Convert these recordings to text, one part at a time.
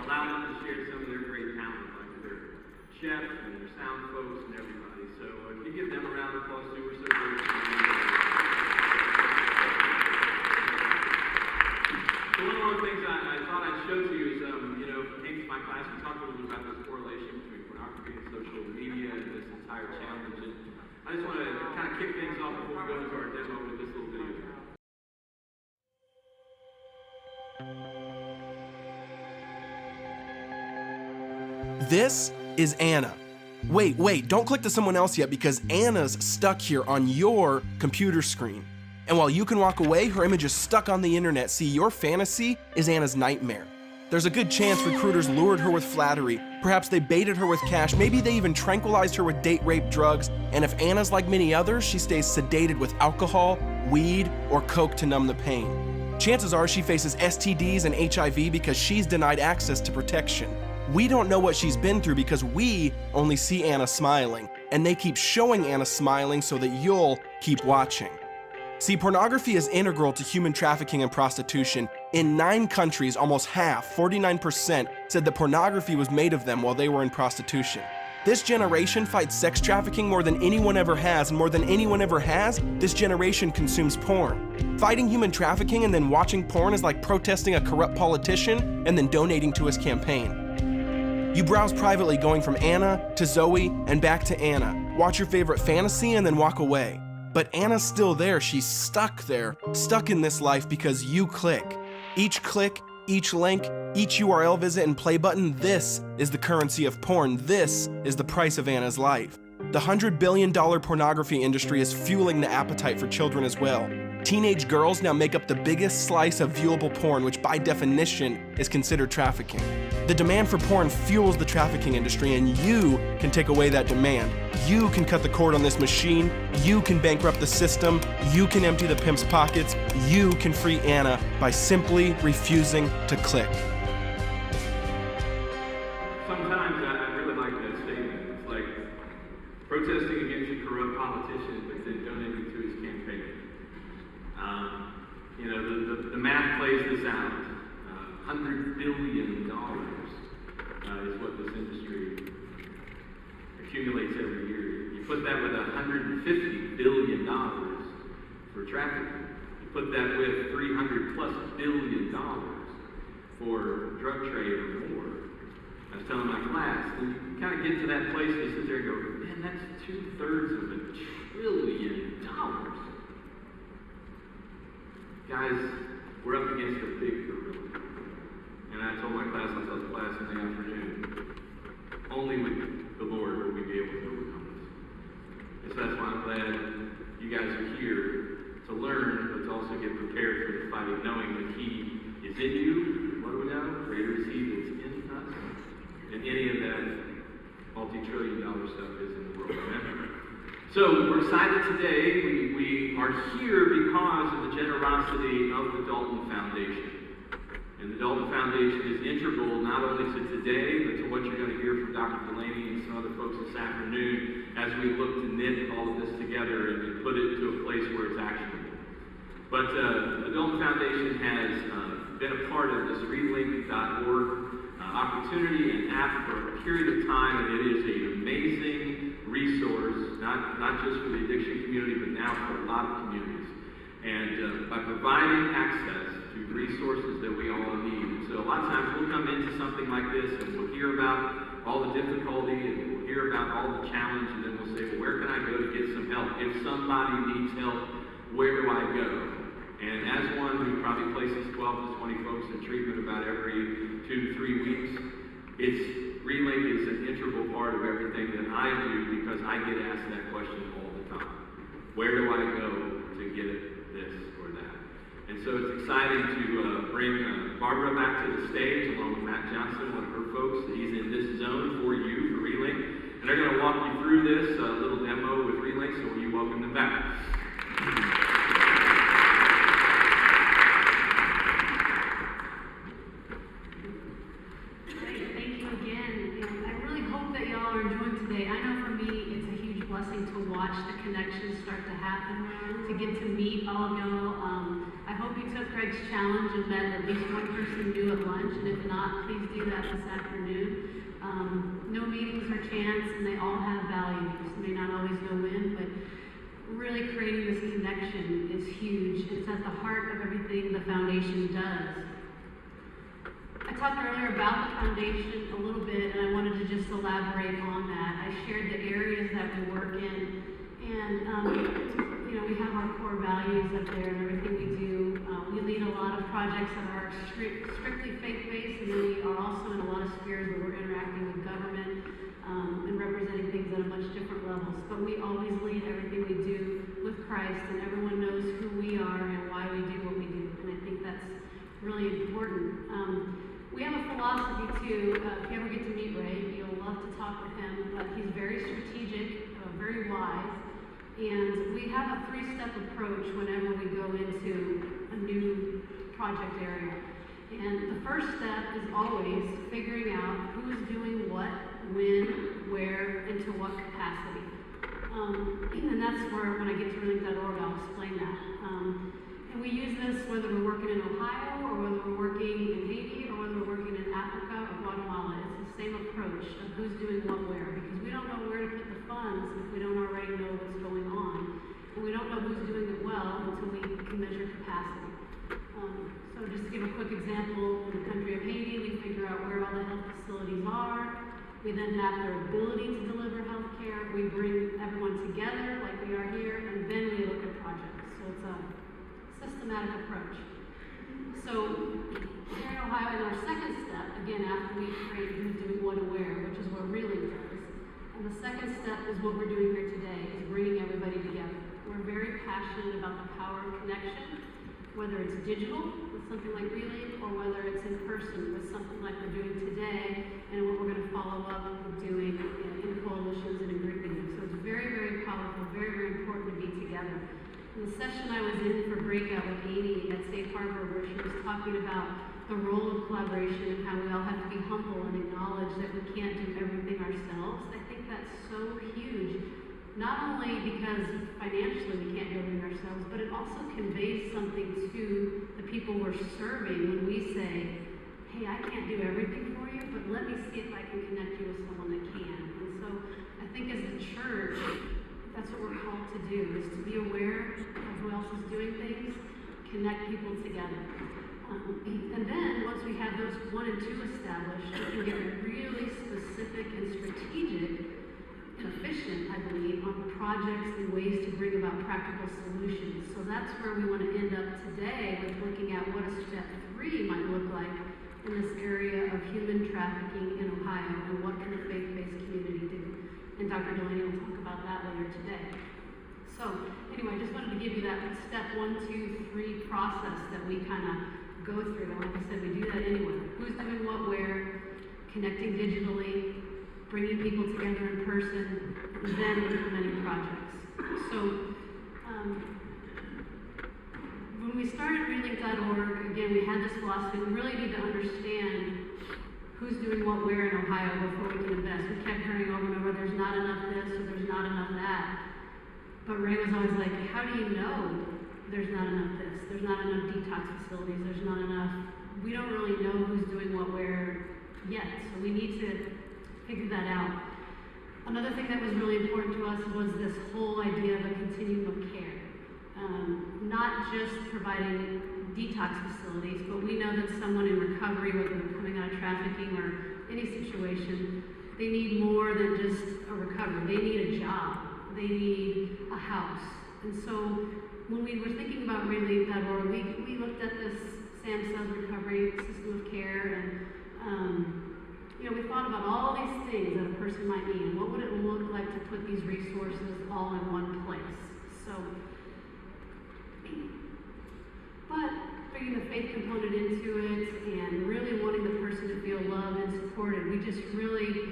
allow them to share some of their great talent, like their chefs and their sound folks and everybody. So if you give them a round of applause too, we're so grateful. So one of the things I thought I'd show to you is, if you came to my class, we talked a little bit about this correlation between pornography and social media and this entire challenge. And I just want to kind of kick things off before we go into our demo with this little video. This is Anna. Wait, don't click to someone else yet because Anna's stuck here on your computer screen. And while you can walk away, her image is stuck on the internet. See, your fantasy is Anna's nightmare. There's a good chance recruiters lured her with flattery. Perhaps they baited her with cash. Maybe they even tranquilized her with date rape drugs. And if Anna's like many others, she stays sedated with alcohol, weed, or coke to numb the pain. Chances are she faces STDs and HIV because she's denied access to protection. We don't know what she's been through because we only see Anna smiling, and they keep showing Anna smiling so that you'll keep watching. See, pornography is integral to human trafficking and prostitution. In 9 countries, almost half, 49%, said that pornography was made of them while they were in prostitution. This generation fights sex trafficking more than anyone ever has, and more than anyone ever has, this generation consumes porn. Fighting human trafficking and then watching porn is like protesting a corrupt politician and then donating to his campaign. You browse privately, going from Anna to Zoe and back to Anna. Watch your favorite fantasy and then walk away. But Anna's still there. She's stuck there, stuck in this life because you click. Each click, each link, each URL visit and play button, this is the currency of porn. This is the price of Anna's life. The $100 billion pornography industry is fueling the appetite for children as well. Teenage girls now make up the biggest slice of viewable porn, which by definition is considered trafficking. The demand for porn fuels the trafficking industry, and you can take away that demand. You can cut the cord on this machine. You can bankrupt the system. You can empty the pimp's pockets. You can free Anna by simply refusing to click. Sometimes I really like that statement. It's like protesting against a corrupt politician, but then donating to his campaign. The math plays this out. $100 billion is what this industry accumulates every year. You put that with $150 billion for trafficking. You put that with $300+ billion for drug trade or more. I was telling my class, you kind of get to that place where you sit there and go, man, that's 2/3 of $1 trillion. Guys, we're up against a big gorilla. And I told my class, I tell the class in the afternoon, only with the Lord will we be able to overcome this. And so that's why I'm glad you guys are here to learn, but to also get prepared for the fight, knowing that He is in you. What do we know? Greater is He that's in us than any of that multi-trillion-dollar stuff is in the world. Amen? So we're excited today. We are here because of the generosity of the Dalton Foundation. And the Dalton Foundation is integral not only to today, but to what you're going to hear from Dr. Plenary and some other folks this afternoon as we look to knit all of this together and put it to a place where it's actionable. But the Dalton Foundation has been a part of this relink.org opportunity and app for a period of time, and it is an amazing resource, not just for the addiction community, but now for a lot of communities. And by providing access to resources that we all need. And so a lot of times we'll come into something like this and we'll hear about all the difficulty and we'll hear about all the challenge, and then we'll say, well, where can I go to get some help? If somebody needs help, where do I go? And as one who probably places 12 to 20 folks in treatment about every 2 to 3 weeks, Relink is an integral part of everything that I do because I get asked that question all the time. Where do I go to get this or that? And so it's exciting to bring Barbara back to the stage along with Matt Johnson, one of her folks. He's in this zone for you for Relink. And they're going to walk you through this little demo with Relink, so will you welcome them back? To get to meet all of y'all. I hope you took Craig's challenge and met at least one person new at lunch, and if not, please do that this afternoon. No meetings are chance, and they all have value. You may not always know when, but really creating this connection is huge. It's at the heart of everything the foundation does. I talked earlier about the foundation a little bit, and I wanted to just elaborate on that. I shared the areas that we work in, and we have our core values up there and everything we do. We lead a lot of projects that are strictly faith-based, and then we are also in a lot of spheres where we're interacting with government and representing things at a much different levels. But we always lead everything we do with Christ, and everyone knows who we are and why we do what we do. And I think that's really important. We have a philosophy too. If you ever get to meet Ray, you'll love to talk with him. But he's very strategic, very wise. And we have a three-step approach whenever we go into a new project area. And the first step is always figuring out who's doing what, when, where, and to what capacity. And that's where, when I get to reentry.org, I'll explain that. And we use this whether we're working in Ohio, or whether we're working in Haiti, or whether we're working in Africa or Guatemala. It's the same approach of who's doing what where, because we don't know where to put the funds if we don't already know what's going on. And we don't know who's doing it well until we can measure capacity. So just to give a quick example, in the country of Haiti, we figure out where all the health facilities are. We then map their ability to deliver health care. We bring everyone together like we are here, and then we look at projects. So it's a systematic approach. So here in Ohio, in our second step, again, after we create who's doing what and where, which is what Reeling does. And the second step is what we're doing here today, is bringing everybody together. We're very passionate about the power of connection, whether it's digital with something like Reeling, or whether it's in person with something like we're doing today, and what we're going to follow up with doing in coalitions and in group meetings. So it's very, very powerful, very, very important to be together. In the session I was in for breakout with Amy at Safe Harbor, where she was talking about the role of collaboration and how we all have to be humble and acknowledge that we can't do everything ourselves, I think that's so huge. Not only because financially we can't do everything ourselves, but it also conveys something to the people we're serving when we say, hey, I can't do everything for you, but let me see if I can connect you with someone that can. And so I think as a church, that's what we're called to do, is to be aware of who else is doing things, connect people together. And then once we have those 1 and 2 established, we can get really specific and strategic and efficient, I believe, on projects and ways to bring about practical solutions. So that's where we want to end up today, with looking at what a step 3 might look like in this area of human trafficking in Ohio, and what can the faith-based community do. And Dr. Delaney will talk about that later today. So anyway, I just wanted to give you that step 1, 2, 3 process that we kind of go through. And like I said, we do that anyway. Who's doing what where, connecting digitally, bringing people together in person, and then implementing projects. So when we started reentry.org, again, we had this philosophy. We really need to understand who's doing what where in Ohio before we can invest. We kept hearing over and over, there's not enough this, or there's not enough that. But Ray was always like, how do you know there's not enough this? There's not enough detox facilities, there's not enough. We don't really know who's doing what where yet, so we need to figure that out. Another thing that was really important to us was this whole idea of a continuum of care. Not just providing detox facilities, but we know that someone in recovery, whether they're coming out of trafficking or any situation, they need more than just a recovery. They need a job. They need a house. And so when we were thinking about reentry.org, we looked at this SAMHSA recovery system of care, and we thought about all these things that a person might need, and what would it look like to put these resources all in one place. So, but bringing the faith component into it and really wanting the person to feel loved and supported, we just really,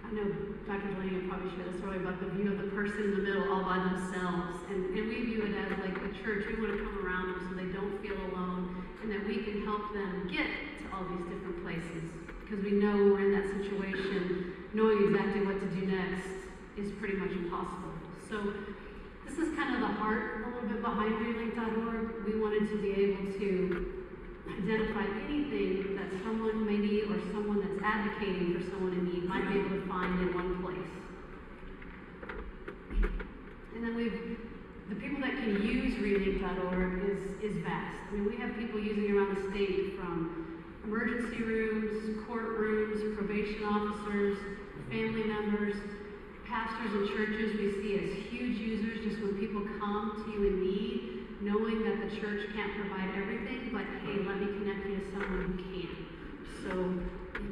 I know Dr. Delaney probably shared this earlier about the view of the person in the middle all by themselves, and we view it as like the church. We want to come around them so they don't feel alone, and that we can help them get to all these different places, because we know when we're in that situation, knowing exactly what to do next is pretty much impossible. So This is kind of the heart a little bit behind relink.org. We wanted to be able to identify anything that someone may need or someone that's advocating for someone in need might be able to find in one place. And then the people that can use relink.org is vast. I mean, we have people using it around the state, from emergency rooms, courtrooms, probation officers, family members, pastors and churches we see as huge users just when people come to you in need, knowing that the church can't provide everything, but hey, let me connect you to someone who can. So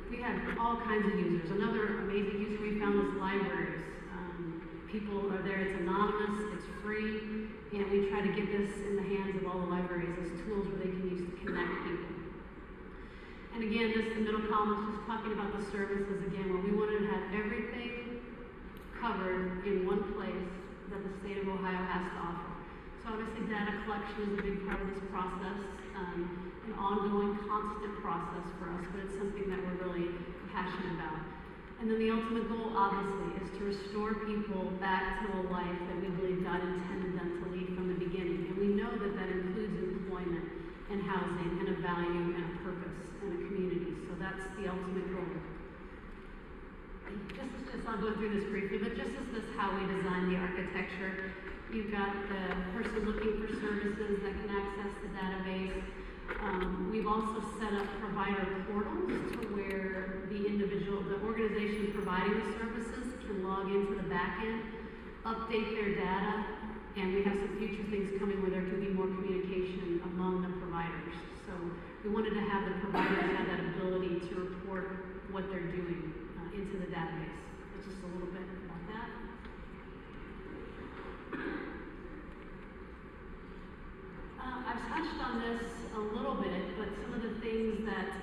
we have all kinds of users. Another amazing user we found is libraries. People are there, it's anonymous, it's free, and we try to get this in the hands of all the libraries as tools where they can use to connect people. And again, the middle column is just talking about the services again, where we wanted to have everything covered in one place that the state of Ohio has to offer. So obviously data collection is a big part of this process, an ongoing, constant process for us, but it's something that we're really passionate about. And then the ultimate goal, obviously, is to restore people back to a life that we believe God intended them to lead from the beginning. And we know that that includes employment and housing and a value and a purpose and a community. So that's the ultimate goal. I'll go through this briefly, but just as this how we design the architecture. You've got the person looking for services that can access the database. We've also set up provider portals to where the organization providing the services can log into the back end, update their data, and we have some future things coming where there can be more communication among the providers. So we wanted to have the providers have that ability to report what they're doing into the database. That's just a little bit about that. I've touched on this a little bit, but some of the things that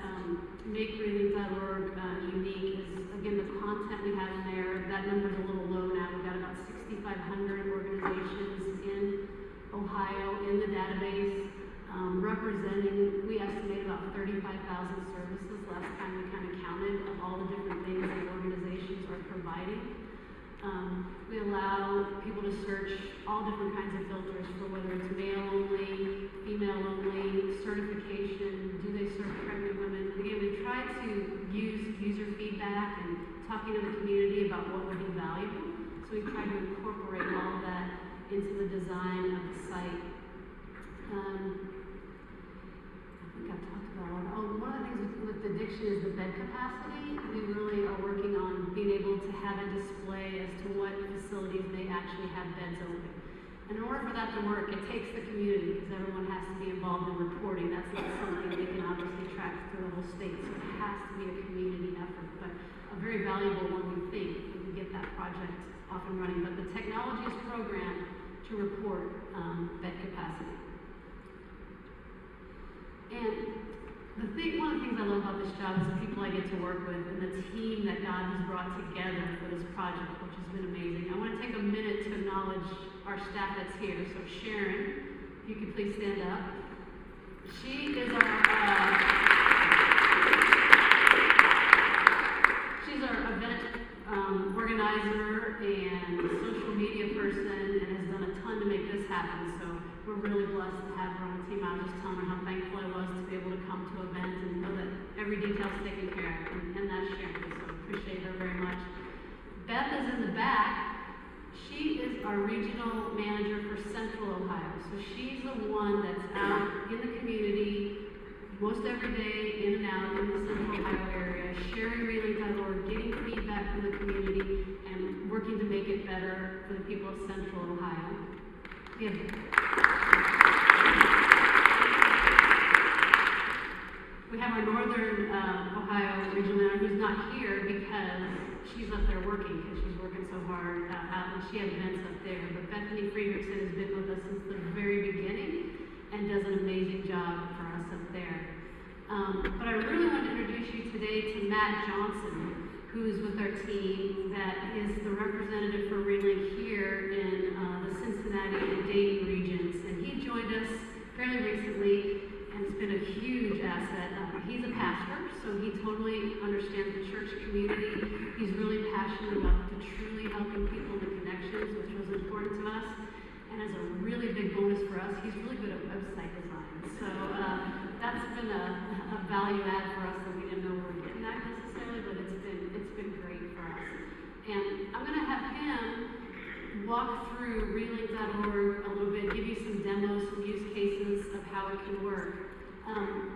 make relink.org unique is, again, the content we have in there. That number's a little low now. We've got about 6,500 organizations in Ohio in the database, representing, we estimate about 35,000 services last time we kind of counted of all the different things that organizations are providing. We allow people to search all different kinds of filters for whether it's male only, female only, certification, do they serve pregnant women. Again, we try to use user feedback and talking to the community about what would be valuable. So we try to incorporate all of that into the design of the site. I think I've talked about all that. Oh, one of the things with addiction is the bed capacity. We really are working on being able to have a display as to what facilities may actually have beds open. And in order for that to work, it takes the community, because everyone has to be involved in reporting. That's not something they can obviously track through the whole state, so it has to be a community effort, but a very valuable one, we think, if we get that project off and running. But the technology is programmed to report bed capacity. And one of the things I love about this job is the people I get to work with and the team that God has brought together for this project, which has been amazing. I want to take a minute to acknowledge our staff that's here. So Sharon, if you could please stand up. She is she's our event organizer and social media person, and has done a ton to make this happen. So we're really blessed to have her on the team. I was just telling her how thankful I was to be able to come to events and know that every detail's taken care of, and that's Sharon, so appreciate her very much. Beth is in the back. She is our regional manager for Central Ohio. So she's the one that's out in the community most every day, in and out in the Central Ohio area, sharing relink.org, getting feedback from the community, and working to make it better for the people of Central Ohio. We have our Northern Ohio regional manager who's not here because she's up there working, because she's working so hard out, and she has events up there. But Bethany Friedrichsen has been with us since the very beginning and does an amazing job for us up there. But I really want to introduce you today to Matt Johnson, who's with our team, that is the representative for Relink here in the Cincinnati and Dayton regions. And he joined us fairly recently, and it's been a huge asset. He's a pastor, so he totally understands the church community. He's really passionate about truly helping people in the connections, which was important to us. And as a really big bonus for us, he's really good at website design. So that's been a value add for us that we didn't know we were getting that necessarily, but it's been great for us. And I'm going to have him walk through relink.org a little bit, give you some demos, some use cases of how it can work.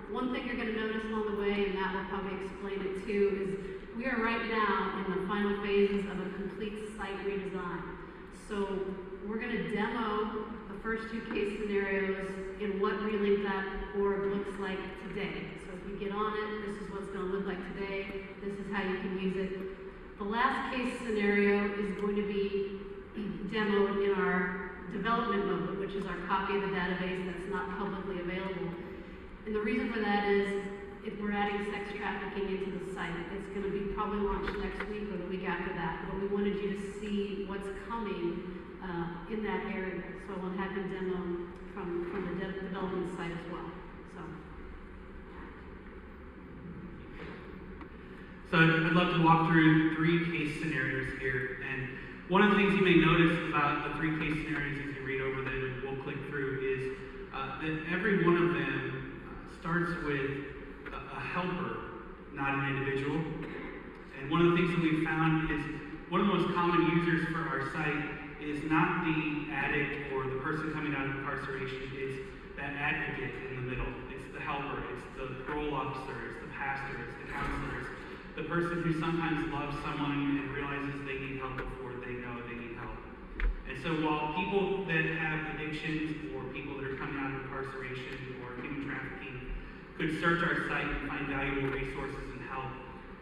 One thing you're going to notice along the way, and Matt will probably explain it too, is we are right now in the final phases of a complete site redesign. So we're going to demo the first two case scenarios in what relink.org looks like today. So if you get on it, this is what it's going to look like today. This is how you can use it. The last case scenario is going to be demoed in our development mode, which is our copy of the database that's not publicly available. And the reason for that is if we're adding sex trafficking into the site, it's going to be probably launched next week or the week after that. But we wanted you to see what's coming in that area. So we'll have him demo from the development site as well. So I'd love to walk through 3 case scenarios here. And one of the things you may notice about the 3 case scenarios as you read over them and we'll click through is that every one of them starts with a helper, not an individual. And one of the things that we've found is one of the most common users for our site is not the addict or the person coming out of incarceration, it's that advocate in the middle. It's the helper, it's the parole officer, it's the pastor, it's the counselor, it's the person who sometimes loves someone and realizes they need help before they know they need help. And so while people that have addictions or people that are coming out of incarceration or human trafficking could search our site and find valuable resources and help,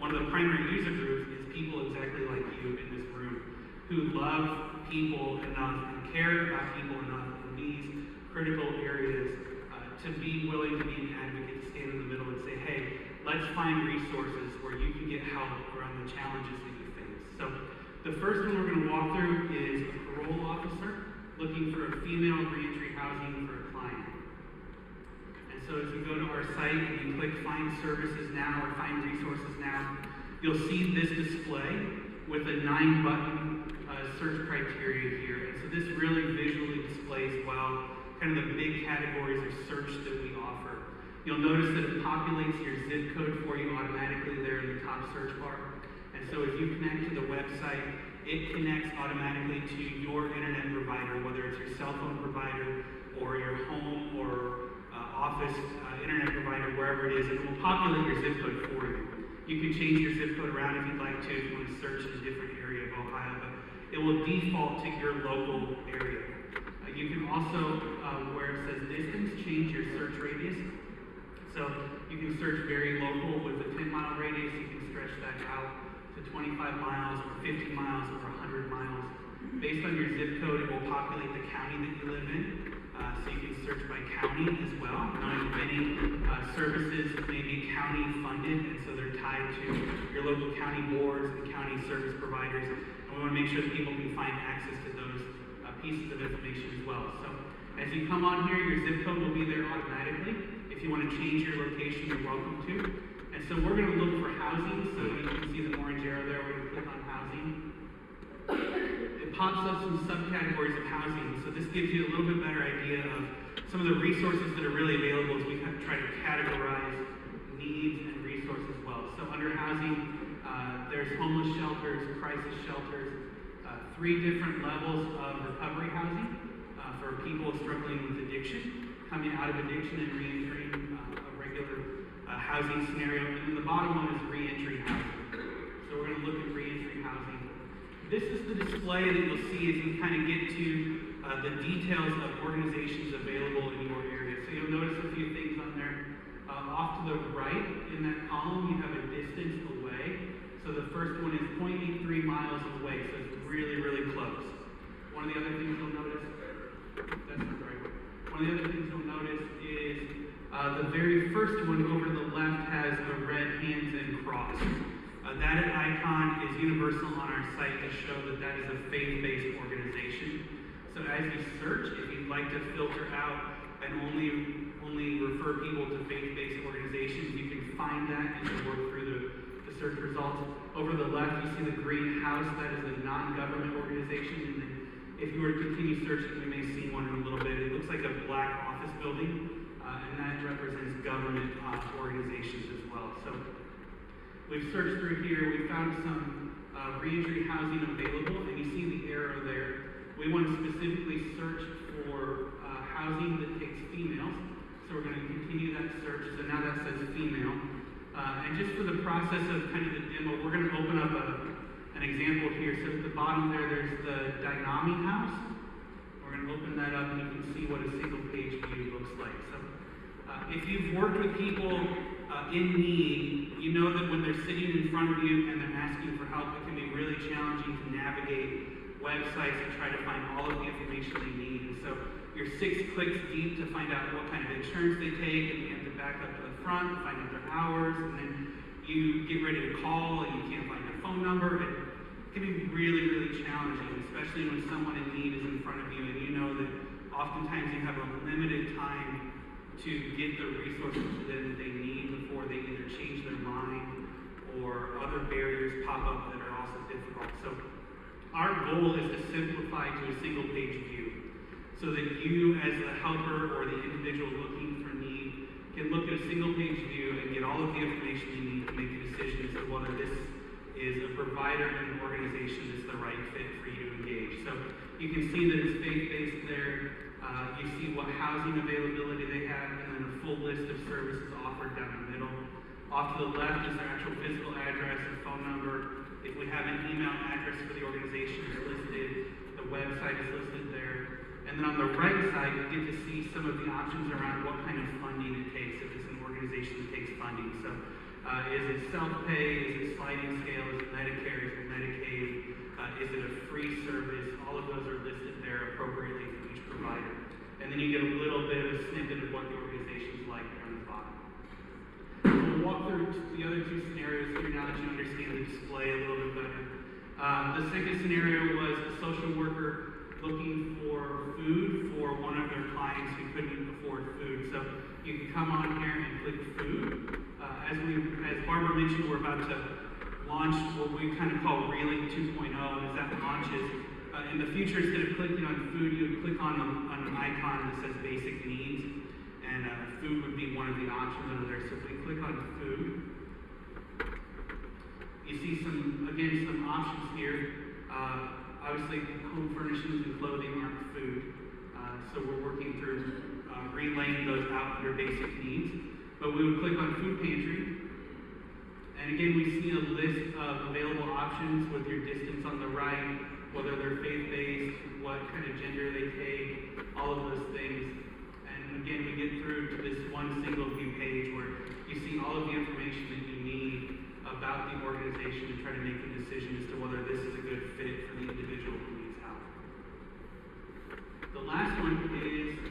one of the primary user groups is people exactly like you in this room who love people enough and care about people enough in these critical areas to be willing to be an advocate, to stand in the middle and say, hey, let's find resources where you can get help around the challenges that you face. So the first one we're going to walk through is a parole officer looking for a female reentry housing for a client. And so as you go to our site and you click Find Services Now or Find Resources Now, you'll see this display with a 9-button search criteria here. And so this really visually displays well kind of the big categories of search that we offer. You'll notice that it populates your zip code for you automatically there in the top search bar. And so if you connect to the website, it connects automatically to your internet provider, whether it's your cell phone provider or your home or office internet provider, wherever it is, and it will populate your zip code for you. You can change your zip code around if you'd like to, if you want to search in a different area of Ohio, but it will default to your local area. You can also, where it says distance, change your search radius. So you can search very local with a 10-mile radius. You can stretch that out to 25 miles or 50 miles or 100 miles. Based on your zip code, it will populate the county that you live in. So you can search by county as well. Knowing many services may be county funded, and so they're tied to your local county boards and county service providers. And we want to make sure that people can find access to those pieces of information as well. So as you come on here, your zip code will be there automatically. If you want to change your location, you're welcome to. And so we're going to look for housing. So you can see the orange arrow there. We're going to click on housing. It pops up some subcategories of housing. So this gives you a little bit better idea of some of the resources that are really available as we kind of try to categorize needs and resources well. So under housing, there's homeless shelters, crisis shelters, 3 different levels of recovery housing for people struggling with addiction, coming out of addiction and reentering a regular housing scenario. And then the bottom one is reentry housing. So we're going to look at reentry housing. This is the display that you'll see as you kind of get to the details of organizations available in your area. So you'll notice a few things on there. Off to the right in that column, you have a distance away. So the first one is 0.83 miles away, so it's really, really close. One of the other things you'll notice, that's not the right way. One of the other things you'll notice is the very first one over the left has a red hands and cross. That icon is universal on our site to show that that is a faith-based organization. So as you search, if you'd like to filter out and only refer people to faith-based organizations, you can find that and work through the search results. Over the left, you see the green house. That is a non-government organization. And then if you were to continue searching, we may see one in a little bit. It looks like a black office building, and that represents government organizations as well. So we've searched through here. We found some reentry housing available, and you see the arrow there. We want to specifically search for housing that takes females. So we're going to continue that search. So now that says female. And just for the process of kind of the demo, we're going to open up an example here. So at the bottom there's the Dynami house. We're going to open that up and you can see what a single page view looks like. So if you've worked with people in need, you know that when they're sitting in front of you and they're asking for help, it can be really challenging to navigate websites and try to find all of the information they need. And so you're 6 clicks deep to find out what kind of insurance they take, and you have to back up to the front and find out their hours, and then you get ready to call and you can't find their phone number. It can be really, really challenging, especially when someone in need is in front of you and you know that oftentimes you have a limited time to get the resources that they need before they either change their mind or other barriers pop up that are also difficult. So our goal is to simplify to a single page view so that you as the helper or the individual looking for need can look at a single page view and get all of the information you need to make a decision as to whether this is a provider and an organization that's the right fit for you to engage. So you can see that it's faith-based there. You see what housing availability they have, and then a full list of services offered down the middle. Off to the left is their actual physical address and phone number. If we have an email address for the organization, it's listed. The website is listed there. And then on the right side, you get to see some of the options around what kind of funding it takes if it's an organization that takes funding. So is it self-pay? Is it sliding scale? Is it Medicare? Is it Medicaid? Is it a free service? All of those are listed there appropriately for each provider. And then you get a little bit of a snippet of what the organization's like there on the bottom. We'll walk through the other 2 scenarios here now that you understand the display a little bit better. The second scenario was a social worker looking for food for one of their clients who couldn't afford food. So you can come on here and click food. As Barbara mentioned, we're about to launch what we kind of call Relink 2.0, and as that launches, in the future, instead of clicking on food, you would click on an icon that says basic needs, and food would be one of the options under there. So if we click on food, you see some options here. Obviously, home furnishings and clothing aren't food, so we're working through relaying those out under basic needs. But we would click on food pantry, and again, we see a list of available options with your distance on the right, whether they're faith-based, what kind of gender they take, all of those things. And again, we get through to this one single view page where you see all of the information that you need about the organization to try to make a decision as to whether this is a good fit for the individual who needs help. The last one is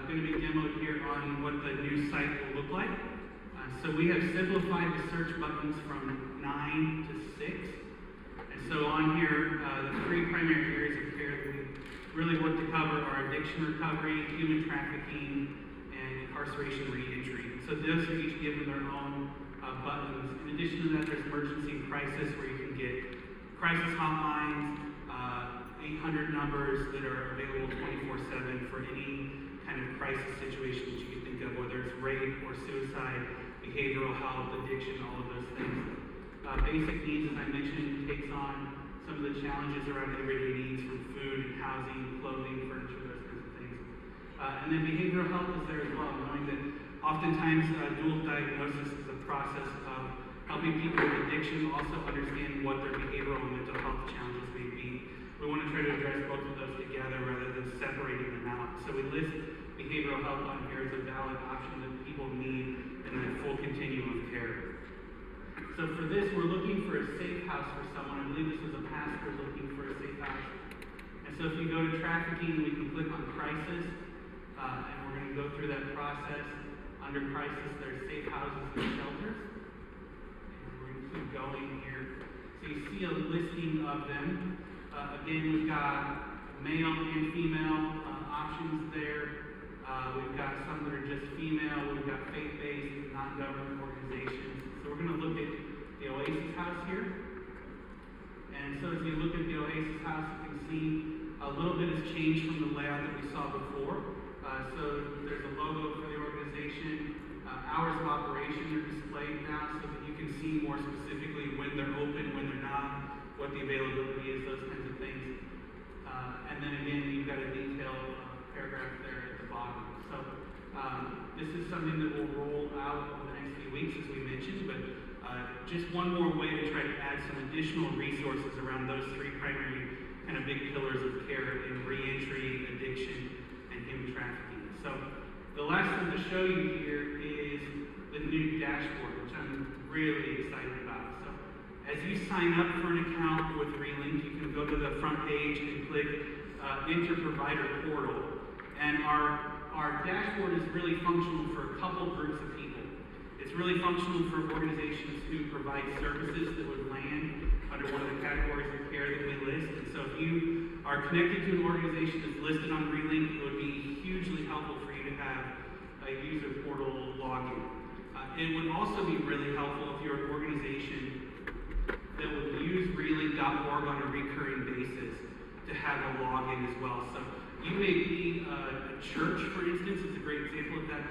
going to be demoed here on what the new site will look like. So we have simplified the search buttons from 9 to 6. And so on here, the 3 primary areas of care that we really work to cover are addiction recovery, human trafficking, and incarceration reentry. So those are each given their own buttons. In addition to that, there's emergency and crisis where you can get crisis hotlines, 800 numbers that are available 24/7 for any kind of crisis situation that you can think of, whether it's rape or suicide, behavioral health, addiction, all of those things. Basic needs, as I mentioned, takes on some of the challenges around everyday needs from food and housing, clothing, furniture, those kinds of things. And then behavioral health is there as well, knowing that oftentimes dual diagnosis is a process of helping people with addiction also understand what their behavioral and mental health challenges may be. We want to try to address both of those together rather than separating them out. So we list behavioral health on here as a valid option that people need in that full continuum of care. So for this, we're looking for a safe house for someone. I believe this was a pastor looking for a safe house. And so if you go to trafficking, we can click on crisis, and we're going to go through that process. Under crisis, there's safe houses and shelters. And we're going to keep going here. So you see a listing of them. Again, we've got male and female options there. We've got some that are just female. We've got faith-based, non-government organizations. So we're going to look at the Oasis House here. And so as you look at the Oasis House, you can see a A little bit has changed from the layout that we saw before. So there's a logo for the organization. Hours of operation are displayed now so that you can see more specifically when they're open, when they're not, what the availability is, those kinds of things. And then again, you've got a detailed paragraph there at the bottom. So this is something that will roll out over the next few weeks, as we mentioned, but just one more way to try to add some additional resources around those three primary kind of big pillars of care in reentry, addiction, and human trafficking. So the last thing to show you here is the new dashboard, which I'm really excited about. So as you sign up for an account with Relink, you can go to the front page and click Enter Provider Portal. And our dashboard is really functional for a couple groups of people. It's really functional for organizations who provide services that would land under one of the categories of care that we list. And so if you are connected to an organization that's listed on Relink, it would be hugely helpful for you to have a user portal login. It would also be really helpful if you're an organization that would use relink.org on a recurring basis to have a login as well. So you may be a church, for instance, is a great example of that.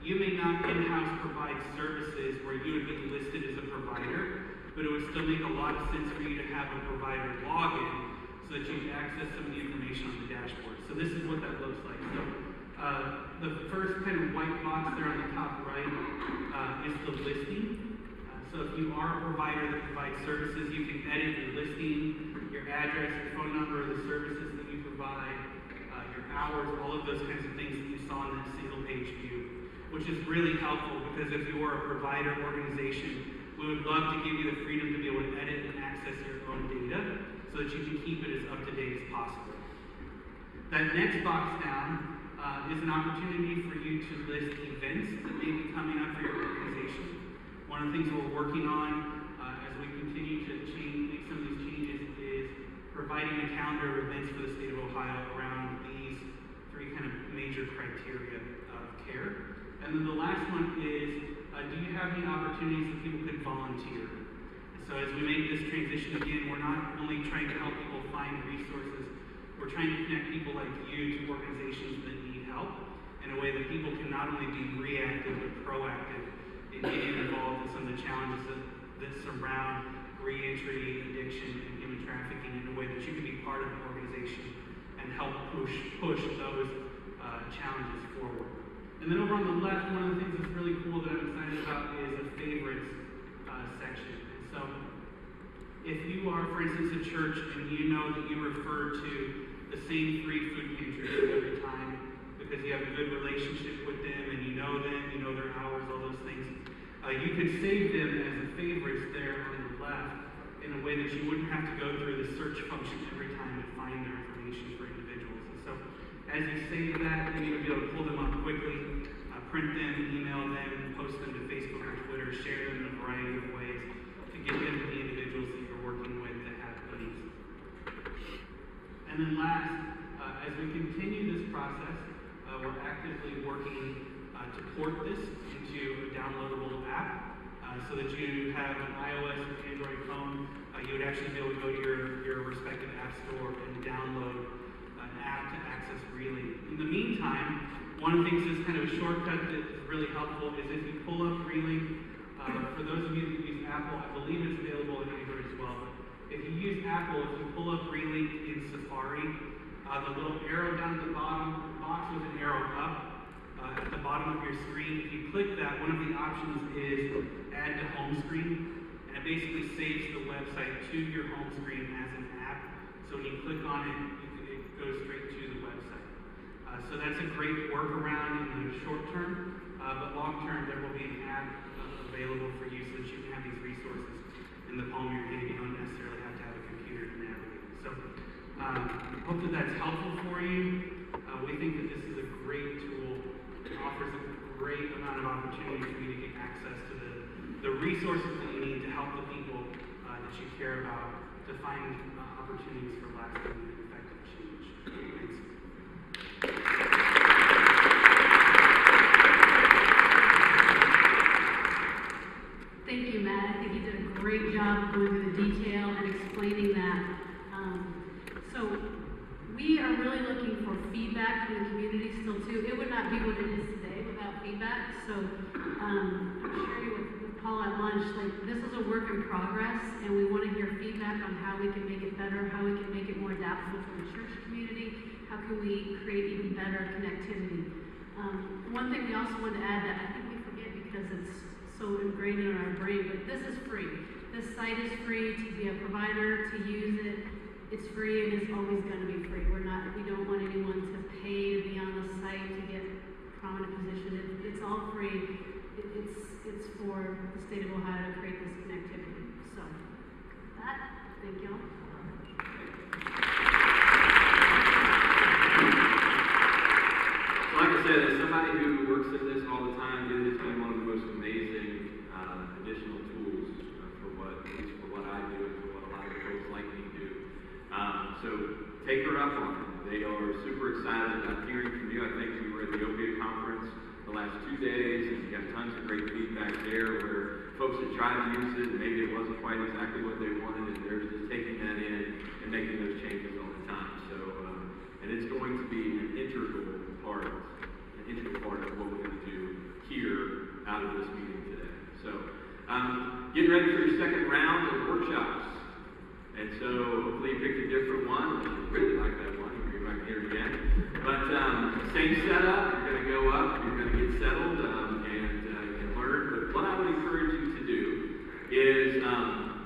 You may not in-house provide services where you would be listed as a provider, but it would still make a lot of sense for you to have a provider login so that you can access some of the information on the dashboard. So this is what that looks like. So the first kind of white box there on the top right is the listing. So if you are a provider that provides services, you can edit your listing, your address, your phone number, the services that you provide, your hours, all of those kinds of things that you saw in that single page view, which is really helpful because if you are a provider organization, we would love to give you the freedom to be able to edit and access your own data so that you can keep it as up to date as possible. That next box down is an opportunity for you to list events that may be coming up for your organization. One of the things that we're working on as we continue to make some of these changes is providing a calendar of events for the state of Ohio around these three kind of major criteria of care. And then the last one is, do you have any opportunities that people could volunteer? And so as we make this transition again, we're not only trying to help people find resources, we're trying to connect people like you to organizations that need help in a way that people can not only be reactive but proactive in getting involved in some of the challenges that surround reentry, addiction, and human trafficking in a way that you can be part of an organization and help push those challenges forward. And then over on the left, one of the things that's really cool that I'm excited about is a favorites section. And so if you are, for instance, a church and you know that you refer to the same three food pantries every time because you have a good relationship with them and you know them, you know their hours, all those things, you could save them as a favorites there on the left in a way that you wouldn't have to go through the search function every time to find their information for individuals. And so as you save that, then you would be able to pull them up quickly, print them, email them, post them to Facebook or Twitter, share them in a variety of ways to get them to the individuals that you're working with that have needs. And then last, as we continue this process, we're actively working to port this into a downloadable app so that you have an iOS or Android phone. You would actually be able to go to your respective app store and download an app to access Relink. In the meantime, one of the things that's kind of a shortcut that is really helpful is if you pull up Relink, for those of you that use Apple, I believe it's available on Android as well, but if you use Apple, if you pull up Relink in Safari, the little arrow down at the bottom, box with an arrow up, at the bottom of your screen, if you click that, one of the options is add to home screen, and it basically saves the website to your home screen as an app. So when you click on it, it goes straight to the website. So that's a great workaround in the short term, but long term there will be an app available for you so that you can have these resources in the palm of your hand. You don't necessarily have to have a computer to navigate. So hope that that's helpful for you. We think that this is a great tool. It offers a great amount of opportunity for you to get access to the resources that you need to help the people that you care about to find opportunities for lasting and effective change. Thanks. Thank you, Matt. I think you did a great job of going through the detail and explaining that. So we are lunch, like, this is a work in progress, and we want to hear feedback on how we can make it better, how we can make it more adaptable for the church community, how can we create even better connectivity. One thing we also want to add that I think we forget because it's so ingrained in our brain, but this is free. This site is free to be a provider, to use it. It's free and it's always going to be free. We don't want anyone to pay to be on the site to get prominent position. It's all free. It's for the state of Ohio to create this connectivity. So, with that, thank y'all. Like I said, as somebody who works in this all the time, it has been one of the most amazing additional tools at least for what I do and for what a lot of folks like me do. So take her up on it. They are super excited about hearing from you. I think we were at the Opiate Conference the last 2 days, and we got tons of great feedback there where folks had tried to use it and maybe it wasn't quite exactly what they wanted, and they're just taking that in and making those changes all the time. So, and it's going to be an integral part of what we're going to do here out of this meeting today. So, getting ready for your second round of workshops. And so, hopefully you picked a different one. If you really like that one, you're back here again. But same setup, you're going to go up, you're going to get settled, and learn. But what I would encourage you to do is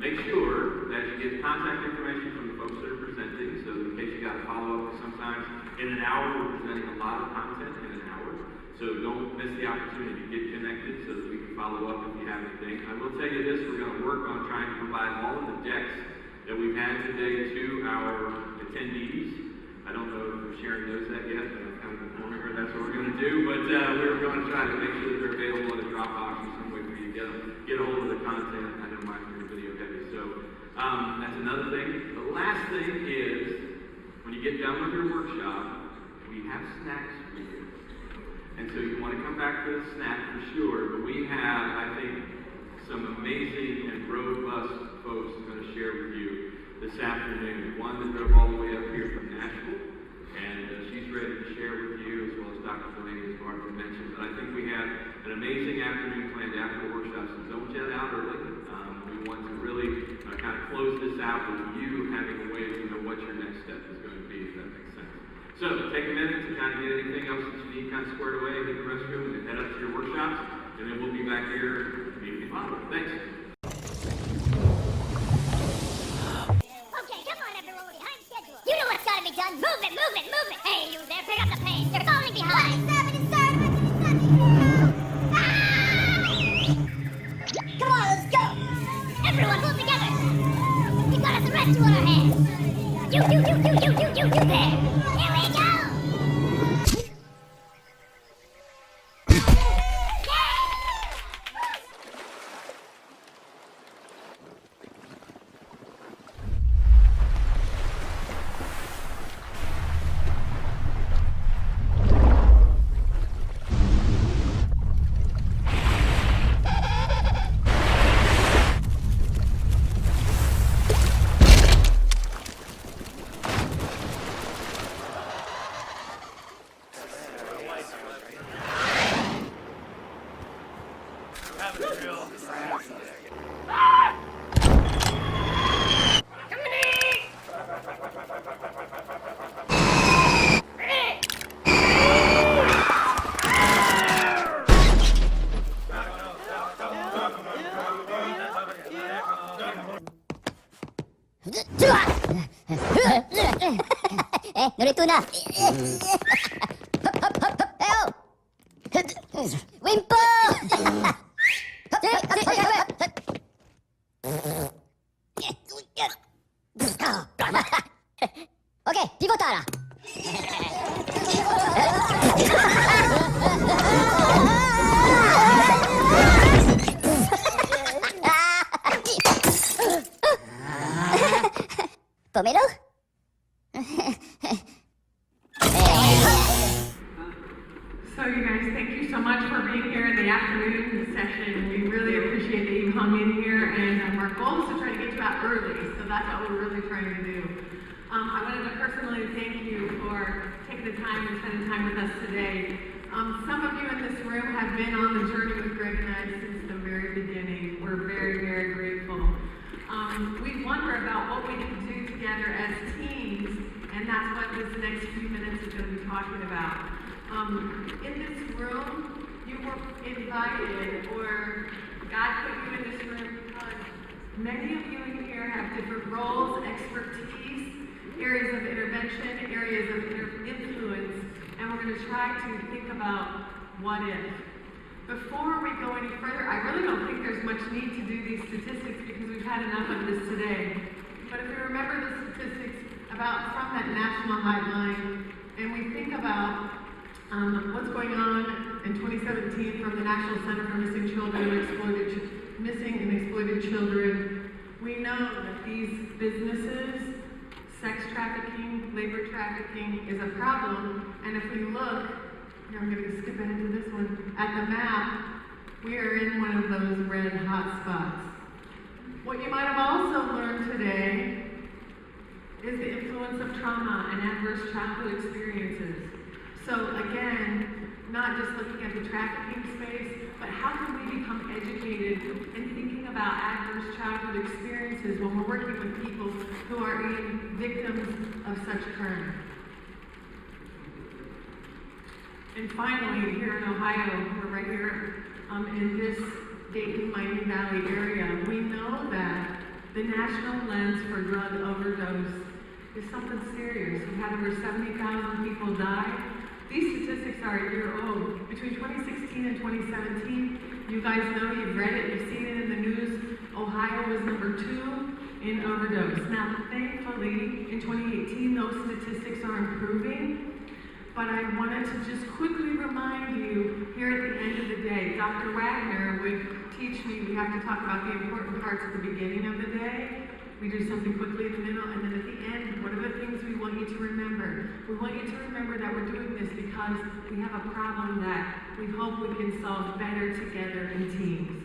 make sure that you get contact information from the folks that are presenting. So in case you got to follow up, sometimes in an hour we're presenting a lot of content in an hour. So don't miss the opportunity to get connected so that we can follow up if you have anything. I will tell you this, we're going to work on trying to provide all of the decks that we've had today to our attendees. I don't know if Sharon knows that yet, but I'm kind of informing her that's what we're going to do. But we're going to try to make sure that they're available in a Dropbox or some way for you to get a hold of the content. I know mine is video heavy. So that's another thing. The last thing is, when you get done with your workshop, we have snacks for you. And so you want to come back for the snack for sure. But we have, I think, some amazing and robust folks I'm going to share with you this afternoon. One that drove all the way up here from Nashville, and she's ready to share with you, as well as Dr. Delaney, as Barbara mentioned. But I think we have an amazing afternoon planned after the workshop, so don't jet out early. We want to really kind of close this out with you having a way to know what your next step is going to be, if that makes sense. So take a minute to kind of get anything else that you need kind of squared away, hit the restroom, and head up to your workshops, and then we'll be back here immediately following. Thanks. Okay, come on everyone, we're behind schedule. You know what's gotta be done. Movement, movement, movement. Hey, you there, pick up the pace. You're falling behind. Come on, let's go. Everyone, pull together. We've got us a rescue on our hands. You there. Here we go. Narito na. Wimpo! Okay, pivotara. Pomelo? So you guys, thank you so much for being here in the afternoon session. We really appreciate that you hung in here, and our goal is to try to get you out early, so that's what we're really trying to do. I wanted to personally thank you for taking the time and spending time with us today. Some of you in this room have been on the journey with Greg and I since the very beginning. We're very we wonder about what we can do together as teams, and that's what this next few minutes is going to be talking about. In this room, you were invited, or God put you in this room because many of you in here have different roles, expertise, areas of intervention, areas of influence, and we're going to try to think about what if. Before we go any further, I really don't think there's much need to do these statistics because we've had enough of this today. But if we remember the statistics from that national hotline, and we think about what's going on in 2017 from the National Center for Missing and Exploited Children, we know that these businesses, sex trafficking, labor trafficking is a problem. And if we look, here I'm going to skip ahead to this one, at the map, we are in one of those red hot spots. What you might have also learned today is the influence of trauma and adverse childhood experiences. So again, not just looking at the trafficking space, but how can we become educated in thinking about adverse childhood experiences when we're working with people who are victims of such crime. And finally, here in Ohio, we're right here in this Dayton, Miami Valley area, we know that the national lens for drug overdose is something serious. We've had over 70,000 people die. These statistics are a year old. Between 2016 and 2017, you guys know, you've read it, you've seen it in the news, Ohio was number 2 in overdose. Now, thankfully, in 2018, those statistics are improving. But I wanted to just quickly remind you, here at the end of the day, Dr. Wagner would teach me we have to talk about the important parts at the beginning of the day. We do something quickly in the middle, and then at the end, what are the things we want you to remember? We want you to remember that we're doing this because we have a problem that we hope we can solve better together in teams.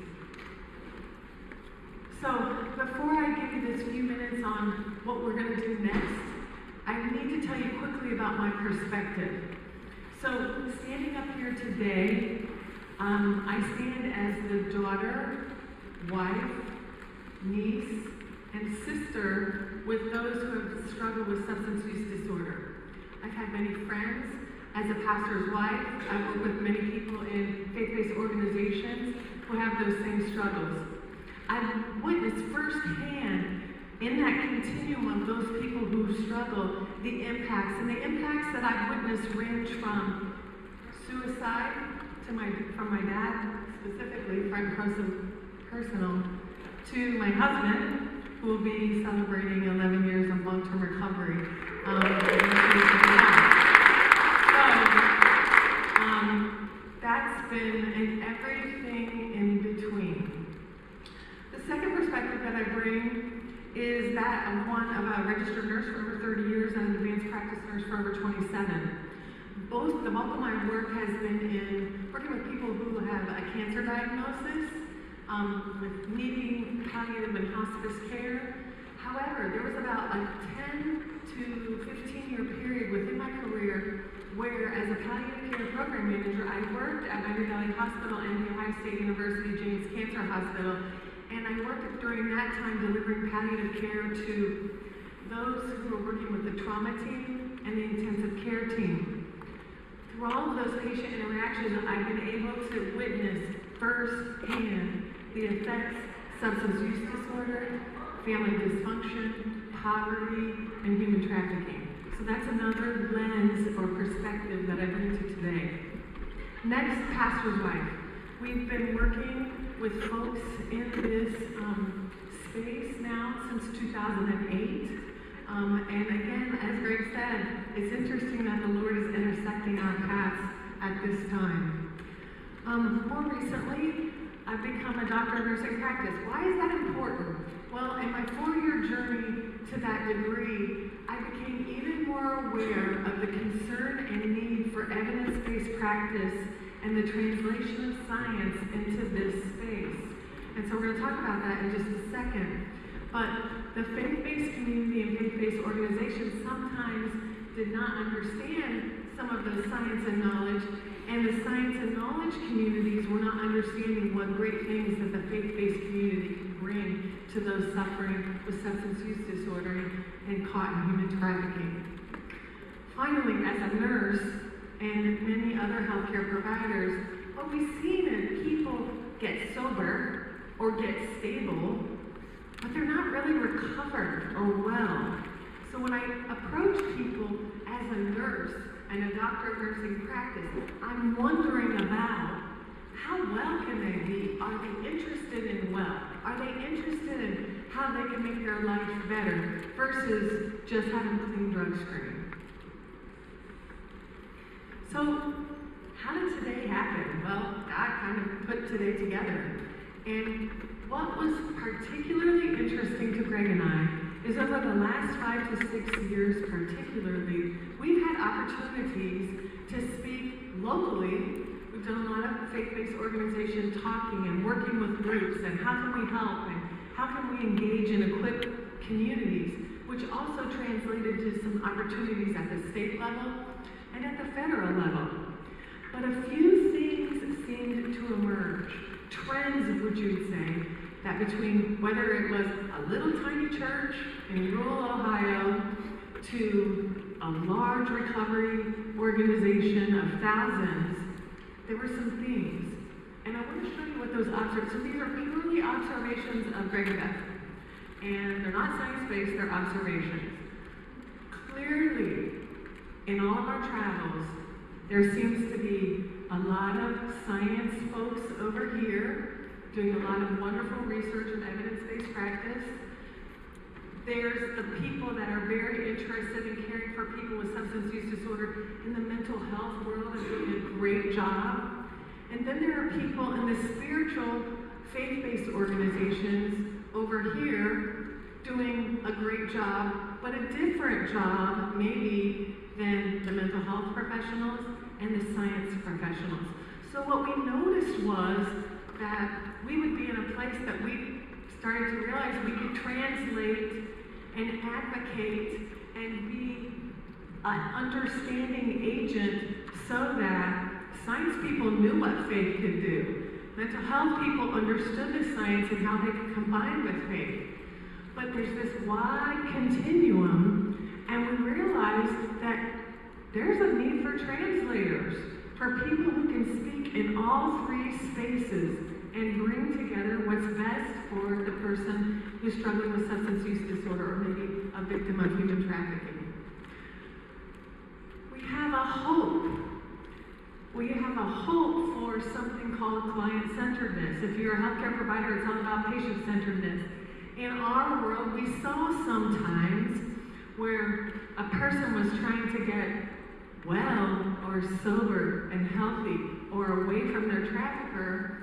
So, before I give you this few minutes on what we're going to do next, I need to tell you quickly about my perspective. So, standing up here today, I stand as the daughter, wife, niece, and sister with those who have struggled with substance use disorder. I've had many friends. As a pastor's wife, I work with many people in faith-based organizations who have those same struggles. I've witnessed firsthand in that continuum of those people who struggle, the impacts. And the impacts that I've witnessed range from suicide from my dad, specifically, personal, to my husband, who will be celebrating 11 years of long-term recovery. That's been in everything in between. The second perspective that I bring is that of a registered nurse for over 30 years and an advanced practice nurse for over 27. The bulk of my work has been in working with people who have a cancer diagnosis, with needing palliative and hospice care. However, there was about a 10 to 15-year period within my career where, as a palliative care program manager, I worked at Miami Valley Hospital and the Ohio State University James Cancer Hospital, and I worked during that time delivering palliative care to those who were working with the trauma team and the intensive care team. Through all of those patient interactions, I've been able to witness firsthand the effects substance use disorder, family dysfunction, poverty, and human trafficking. So that's another lens or perspective that I bring to today. Next, pastor's wife. We've been working with folks in this space now since 2008. And again, as Greg said, it's interesting that the Lord is intersecting our paths at this time. More recently, I've become a doctor of nursing practice. Why is that important? Well, in my 4-year journey to that degree, I became even more aware of the concern and need for evidence-based practice and the translation of science into this space. And so we're going to talk about that in just a second. But the faith-based community and faith-based organizations sometimes did not understand some of the science and knowledge, and the science and knowledge communities were not understanding what great things that the faith-based community can bring to those suffering with substance use disorder and caught in human trafficking. Finally, as a nurse and many other healthcare providers, what we've seen is people get sober or get stable, but they're not really recovered or well. So when I approach people as a nurse and a doctor of nursing practice, I'm wondering about how well can they be? Are they interested in well? Are they interested in how they can make their life better versus just having a clean drug screen? So how did today happen? Well, God kind of put today together. And what was particularly interesting to Greg and I is over the last 5 to 6 years particularly, we've had opportunities to speak locally. We've done a lot of faith-based organization talking and working with groups and how can we help and how can we engage and equip communities, which also translated to some opportunities at the state level and at the federal level. But a few things seemed to emerge. Trends, would you say, that between whether it was a little tiny church in rural Ohio to a large recovery organization of thousands, there were some themes. And I want to show you what those observations, so these are purely observations of Greg and Beth. And they're not science-based, they're observations. Clearly, in all of our travels, there seems to be a lot of science folks over here doing a lot of wonderful research and evidence-based practice. There's the people that are very interested in caring for people with substance use disorder in the mental health world and doing a great job. And then there are people in the spiritual, faith-based organizations over here doing a great job, but a different job maybe than the mental health professionals and the science professionals. So what we noticed was that we would be in a place that we started to realize we could translate and advocate and be an understanding agent so that science people knew what faith could do. Mental health people understood the science and how they could combine with faith. But there's this wide continuum, and we realized that there's a need for translators, for people who can speak in all three spaces and bring together what's best for the person who's struggling with substance use disorder or maybe a victim of human trafficking. We have a hope. We have a hope for something called client-centeredness. If you're a healthcare provider, it's all about patient-centeredness. In our world, we saw sometimes where a person was trying to get well or sober and healthy or away from their trafficker,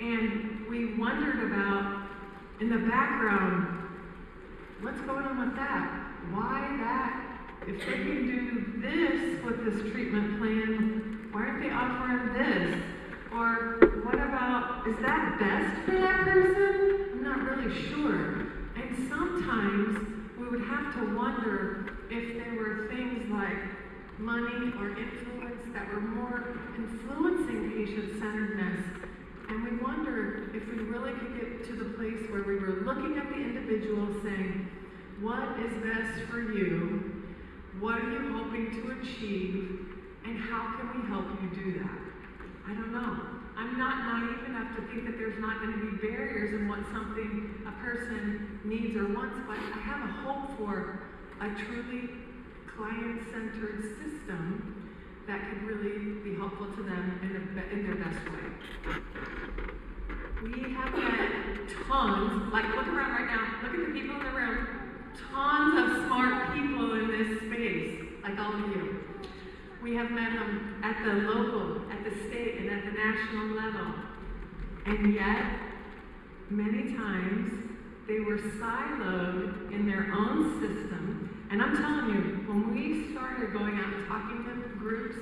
and we wondered about, in the background, what's going on with that? Why that? If they can do this with this treatment plan, why aren't they offering this? Or what about, is that best for that person? I'm not really sure. And sometimes we would have to wonder if there were things like money or influence that were more influencing patient-centeredness. And we wondered if we really could get to the place where we were looking at the individual saying, what is best for you? What are you hoping to achieve? And how can we help you do that? I don't know. I'm not naive enough to think that there's not going to be barriers in what something a person needs or wants, but I have a hope for a truly client-centered system that could really be helpful to them in their best way. We have had tons, like look around right now, look at the people in the room, tons of smart people in this space, like all of you. We have met them at the local, at the state, and at the national level. And yet, many times, they were siloed in their own system. And I'm telling you, when we started going out and talking to groups,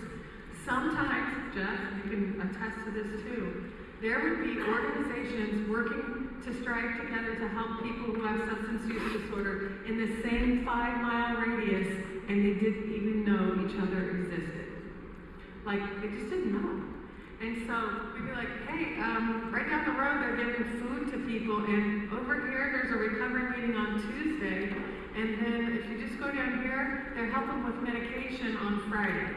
sometimes, Jeff, you can attest to this too, there would be organizations working to strive together to help people who have substance use disorder in the same 5-mile radius, and they didn't even know each other existed. Like, they just didn't know. And so we'd be like, hey, right down the road, they're giving food to people, and over here, there's a recovery meeting on Tuesday, and then if you just go down here, they're helping with medication on Friday.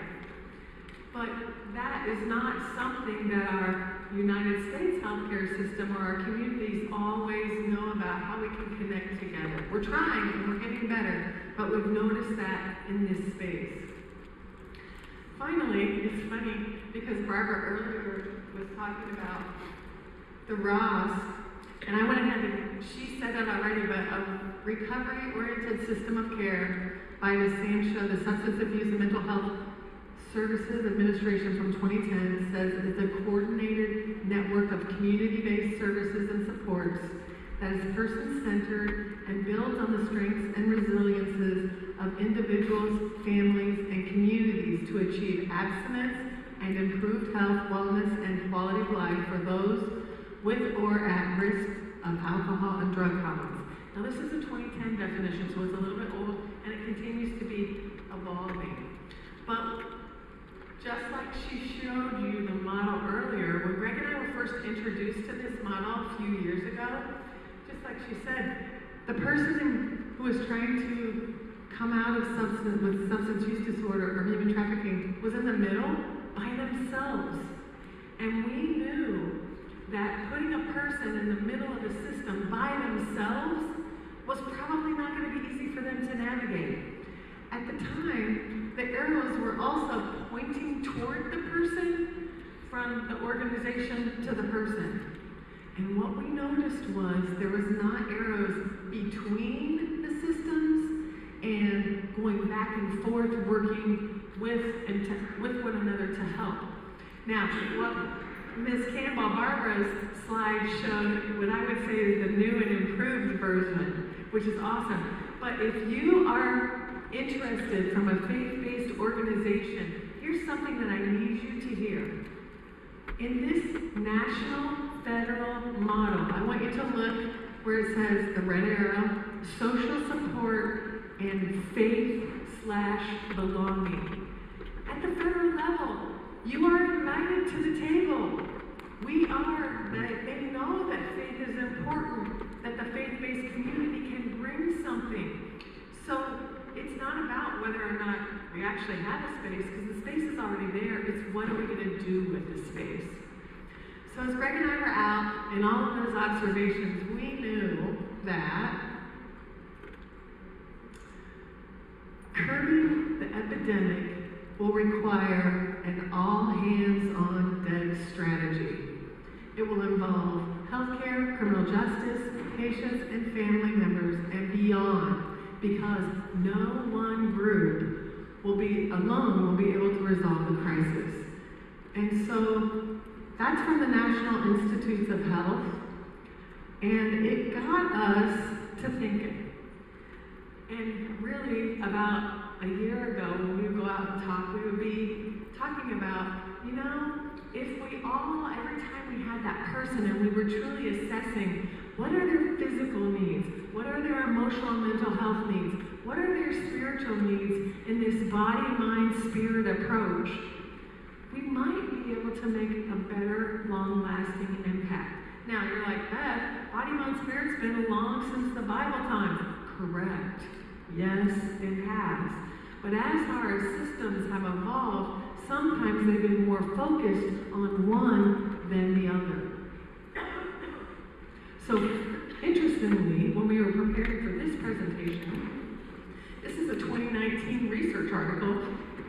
But that is not something that our United States healthcare system or our communities always know about, how we can connect together. We're trying and we're getting better, but we've noticed that in this space. Finally, it's funny because Barbara earlier was talking about the Ross, and I went ahead and she said it already, but a recovery-oriented system of care by the same show, the Substance Abuse and Mental Health Services Administration from 2010 says that it's a coordinated network of community-based services and supports that is person-centered and builds on the strengths and resiliences of individuals, families, and communities to achieve abstinence and improved health, wellness, and quality of life for those with or at risk of alcohol and drug problems. Now this is a 2010 definition, so it's a little bit old, and it continues to be evolving. But just like she showed you the model earlier, when Greg and I were first introduced to this model a few years ago, just like she said, the person who was trying to come out of substance use disorder or human trafficking was in the middle by themselves. And we knew that putting a person in the middle of the system by themselves was probably not going to be easy for them to navigate. At the time, the arrows were also pointing toward the person from the organization to the person. And what we noticed was there was not arrows between the systems and going back and forth, working with one another to help. Now, what Ms. Campbell, Barbara's slide showed what I would say is the new and improved version, which is awesome. But if you are interested from a faith-based organization, here's something that I need you to hear. In this national federal model, I want you to look where it says the red arrow, social support and faith/belonging. At the federal level, you are invited to the table. They know that faith is important, that the faith-based community can bring something. So it's not about whether or not we actually have a space, because the space is already there. It's what are we going to do with the space? So as Greg and I were out in all of those observations, we knew that curbing the epidemic will require an all-hands-on-deck strategy. It will involve healthcare, criminal justice, patients and family members, and beyond, because no one group will be able to resolve the crisis. And so that's from the National Institutes of Health, and it got us to thinking. And really, about a year ago, when we would go out and talk, we would be talking about, if we all, every time we had that person and we were truly assessing what are their physical needs, what are their emotional and mental health needs, what are their spiritual needs in this body, mind, spirit approach, we might be able to make a better, long-lasting impact. Now, you're like, Beth, body, mind, spirit's been along since the Bible times. Correct. Yes, it has. But as our systems have evolved, sometimes they've been more focused on one than the other. So, interestingly, when we were preparing for this presentation, this is a 2019 research article,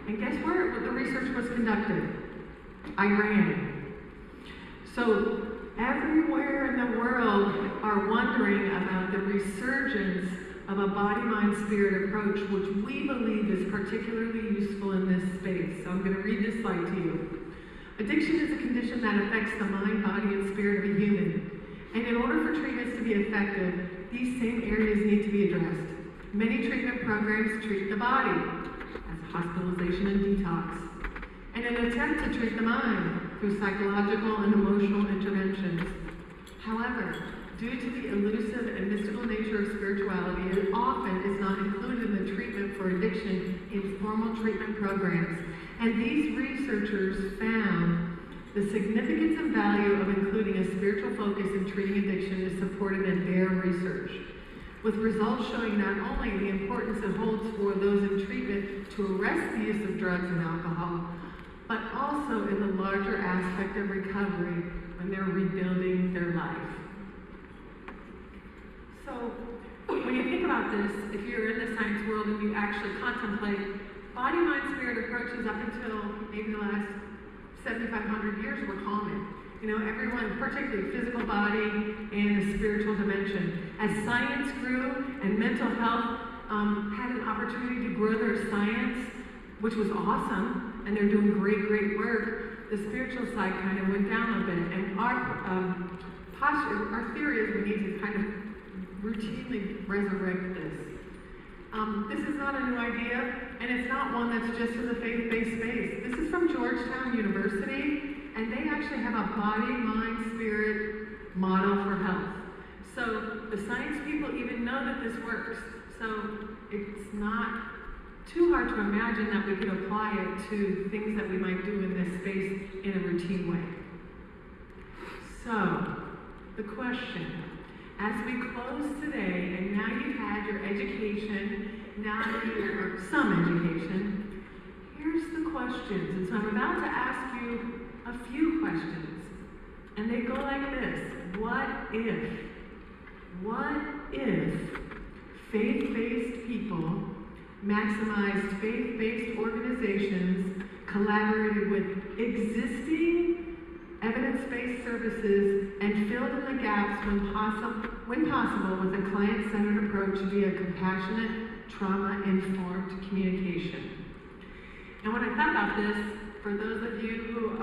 and guess where the research was conducted? Iran. So, everywhere in the world are wondering about the resurgence of a body-mind-spirit approach, which we believe is particularly useful in this space. So I'm going to read this slide to you. Addiction is a condition that affects the mind, body, and spirit of a human. And in order for treatments to be effective, these same areas need to be addressed. Many treatment programs treat the body, as hospitalization and detox, and an attempt to treat the mind through psychological and emotional interventions. However, due to the elusive and mystical nature of spirituality, it often is not included in the treatment for addiction in formal treatment programs, And these researchers found the significance and value of including a spiritual focus in treating addiction is supported in their research, with results showing not only the importance it holds for those in treatment to arrest the use of drugs and alcohol, but also in the larger aspect of recovery when they're rebuilding their life. So, when you think about this, if you're in the science world and you actually contemplate body, mind, spirit approaches up until maybe the last 7,500 years were common. You know, everyone, particularly physical body and a spiritual dimension. As science grew and mental health had an opportunity to grow their science, which was awesome, and they're doing great, great work, the spiritual side kind of went down a bit. And our posture, our theory is we need to kind of routinely resurrect this. This is not a new idea, and it's not one that's just in the faith-based space. This is from Georgetown University, and they actually have a body, mind, spirit model for health. So the science people even know that this works. So it's not too hard to imagine that we could apply it to things that we might do in this space in a routine way. So, the question, as we close today, and now you've had your education, or some education, here's the questions. And so I'm about to ask you a few questions. And they go like this. What if faith-based people maximized faith-based organizations collaborated with existing evidence-based services and filled in the gaps when possible with a client-centered approach via compassionate, trauma-informed communication? And when I thought about this, for those of you who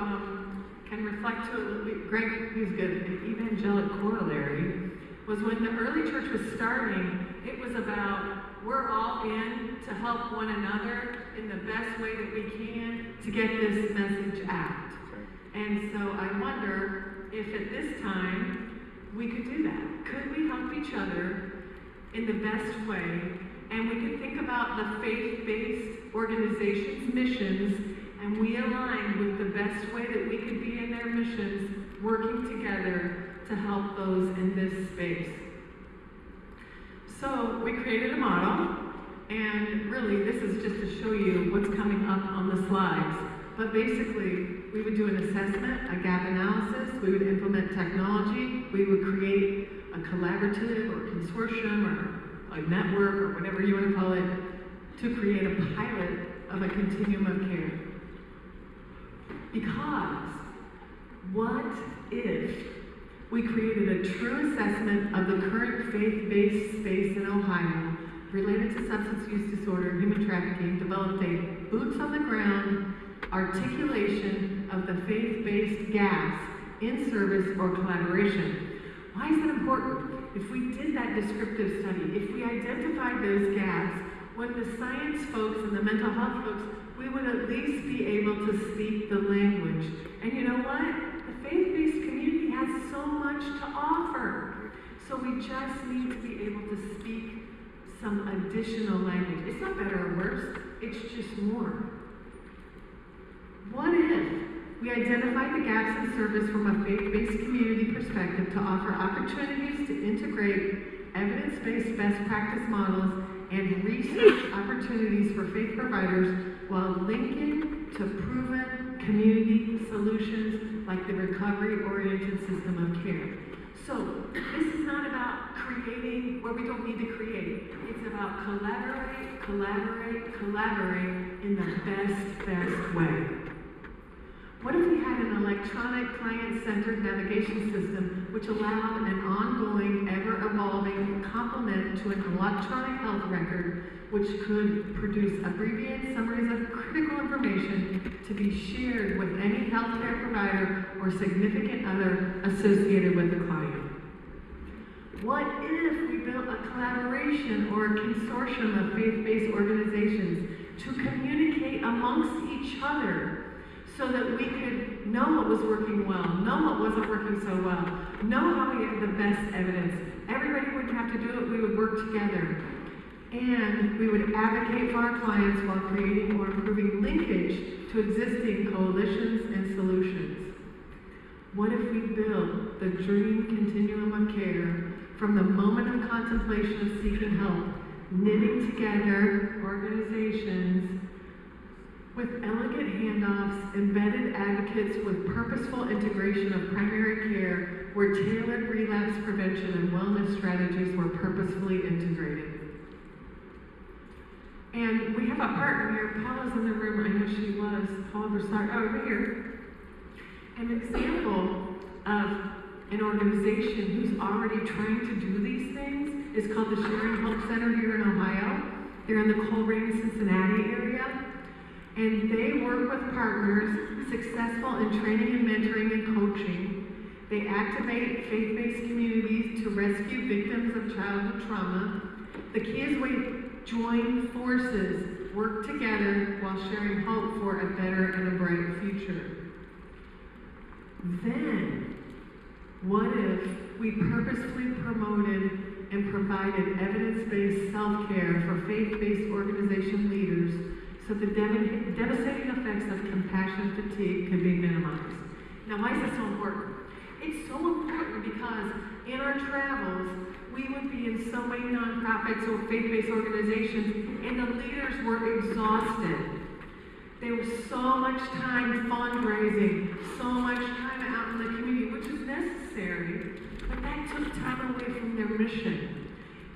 can reflect to a little bit, Greg, who's good, an evangelic corollary, was when the early church was starting, it was about we're all in to help one another in the best way that we can to get this message out. And so I wonder if at this time we could do that. Could we help each other in the best way? And we could think about the faith-based organizations' missions, and we align with the best way that we could be in their missions, working together to help those in this space. So we created a model, and really this is just to show you what's coming up on the slides. But basically, we would do an assessment, a gap analysis, we would implement technology, we would create a collaborative or consortium or a network or whatever you want to call it, to create a pilot of a continuum of care. Because what if we created a true assessment of the current faith-based space in Ohio related to substance use disorder and human trafficking, developed a boots on the ground articulation of the faith-based gaps in service or collaboration? Why is that important? If we did that descriptive study, if we identified those gaps, when the science folks and the mental health folks, we would at least be able to speak the language. And you know what? The faith-based community has so much to offer. So we just need to be able to speak some additional language. It's not better or worse, it's just more. What if we identified the gaps in service from a faith-based community perspective to offer opportunities to integrate evidence-based best practice models and research opportunities for faith providers while linking to proven community solutions like the recovery-oriented system of care? So, this is not about creating where we don't need to create. It's about collaborate, collaborate, collaborate in the best way. What if we had an electronic client-centered navigation system which allowed an ongoing, ever-evolving complement to an electronic health record which could produce abbreviated summaries of critical information to be shared with any healthcare provider or significant other associated with the client? What if we built a collaboration or a consortium of faith-based organizations to communicate amongst each other so that we could know what was working well, know what wasn't working so well, know how we had the best evidence? Everybody wouldn't have to do it, we would work together. And we would advocate for our clients while creating or improving linkage to existing coalitions and solutions. What if we build the dream continuum of care from the moment of contemplation of seeking help, knitting together organizations with elegant handoffs, embedded advocates with purposeful integration of primary care, where tailored relapse prevention and wellness strategies were purposefully integrated. And we have a partner here. Paula's in the room. I know she was. Paula Broussard, over here. An example of an organization who's already trying to do these things is called the Sharing Hope Center here in Ohio. They're in the Coleraine, Cincinnati area. And they work with partners successful in training and mentoring and coaching. They activate faith-based communities to rescue victims of childhood trauma. The key is we join forces, work together while sharing hope for a better and a brighter future. Then, what if we purposefully promoted and provided evidence-based self-care for faith-based organization leaders so the devastating effects of compassion fatigue could be minimized? Now, why is this so important? It's so important because in our travels, we would be in so many nonprofits or faith-based organizations, and the leaders were exhausted. There was so much time fundraising, so much time out in the community, which is necessary, but that took time away from their mission.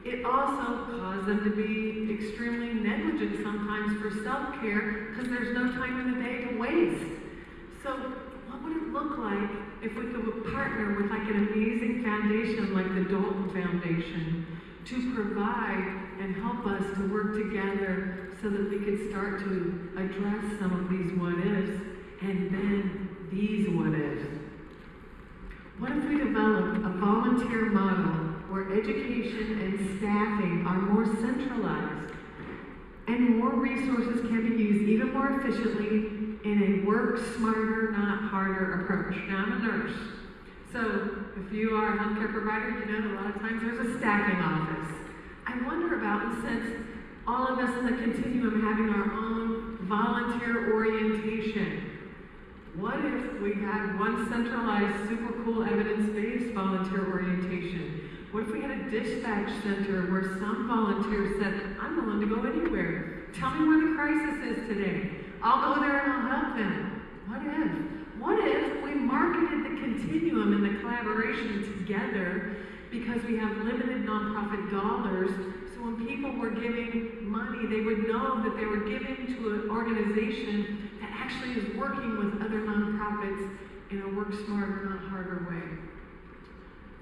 It also caused them to be extremely negligent sometimes for self-care because there's no time in the day to waste. So what would it look like if we could partner with like an amazing foundation like the Dalton Foundation to provide and help us to work together so that we could start to address some of these what-ifs and then these what-ifs? What if we develop a volunteer model where education and staffing are more centralized and more resources can be used even more efficiently in a work smarter, not harder approach? Now, I'm a nurse, so if you are a healthcare provider, you know that a lot of times there's a staffing office. I wonder about, and since all of us in the continuum having our own volunteer orientation, what if we had one centralized, super cool, evidence-based volunteer orientation? What if we had a dispatch center where some volunteers said, I'm willing to go anywhere. Tell me where the crisis is today. I'll go there and I'll help them. What if? What if we marketed the continuum and the collaboration together because we have limited nonprofit dollars, so when people were giving money, they would know that they were giving to an organization that actually is working with other nonprofits in a work smarter, not harder way.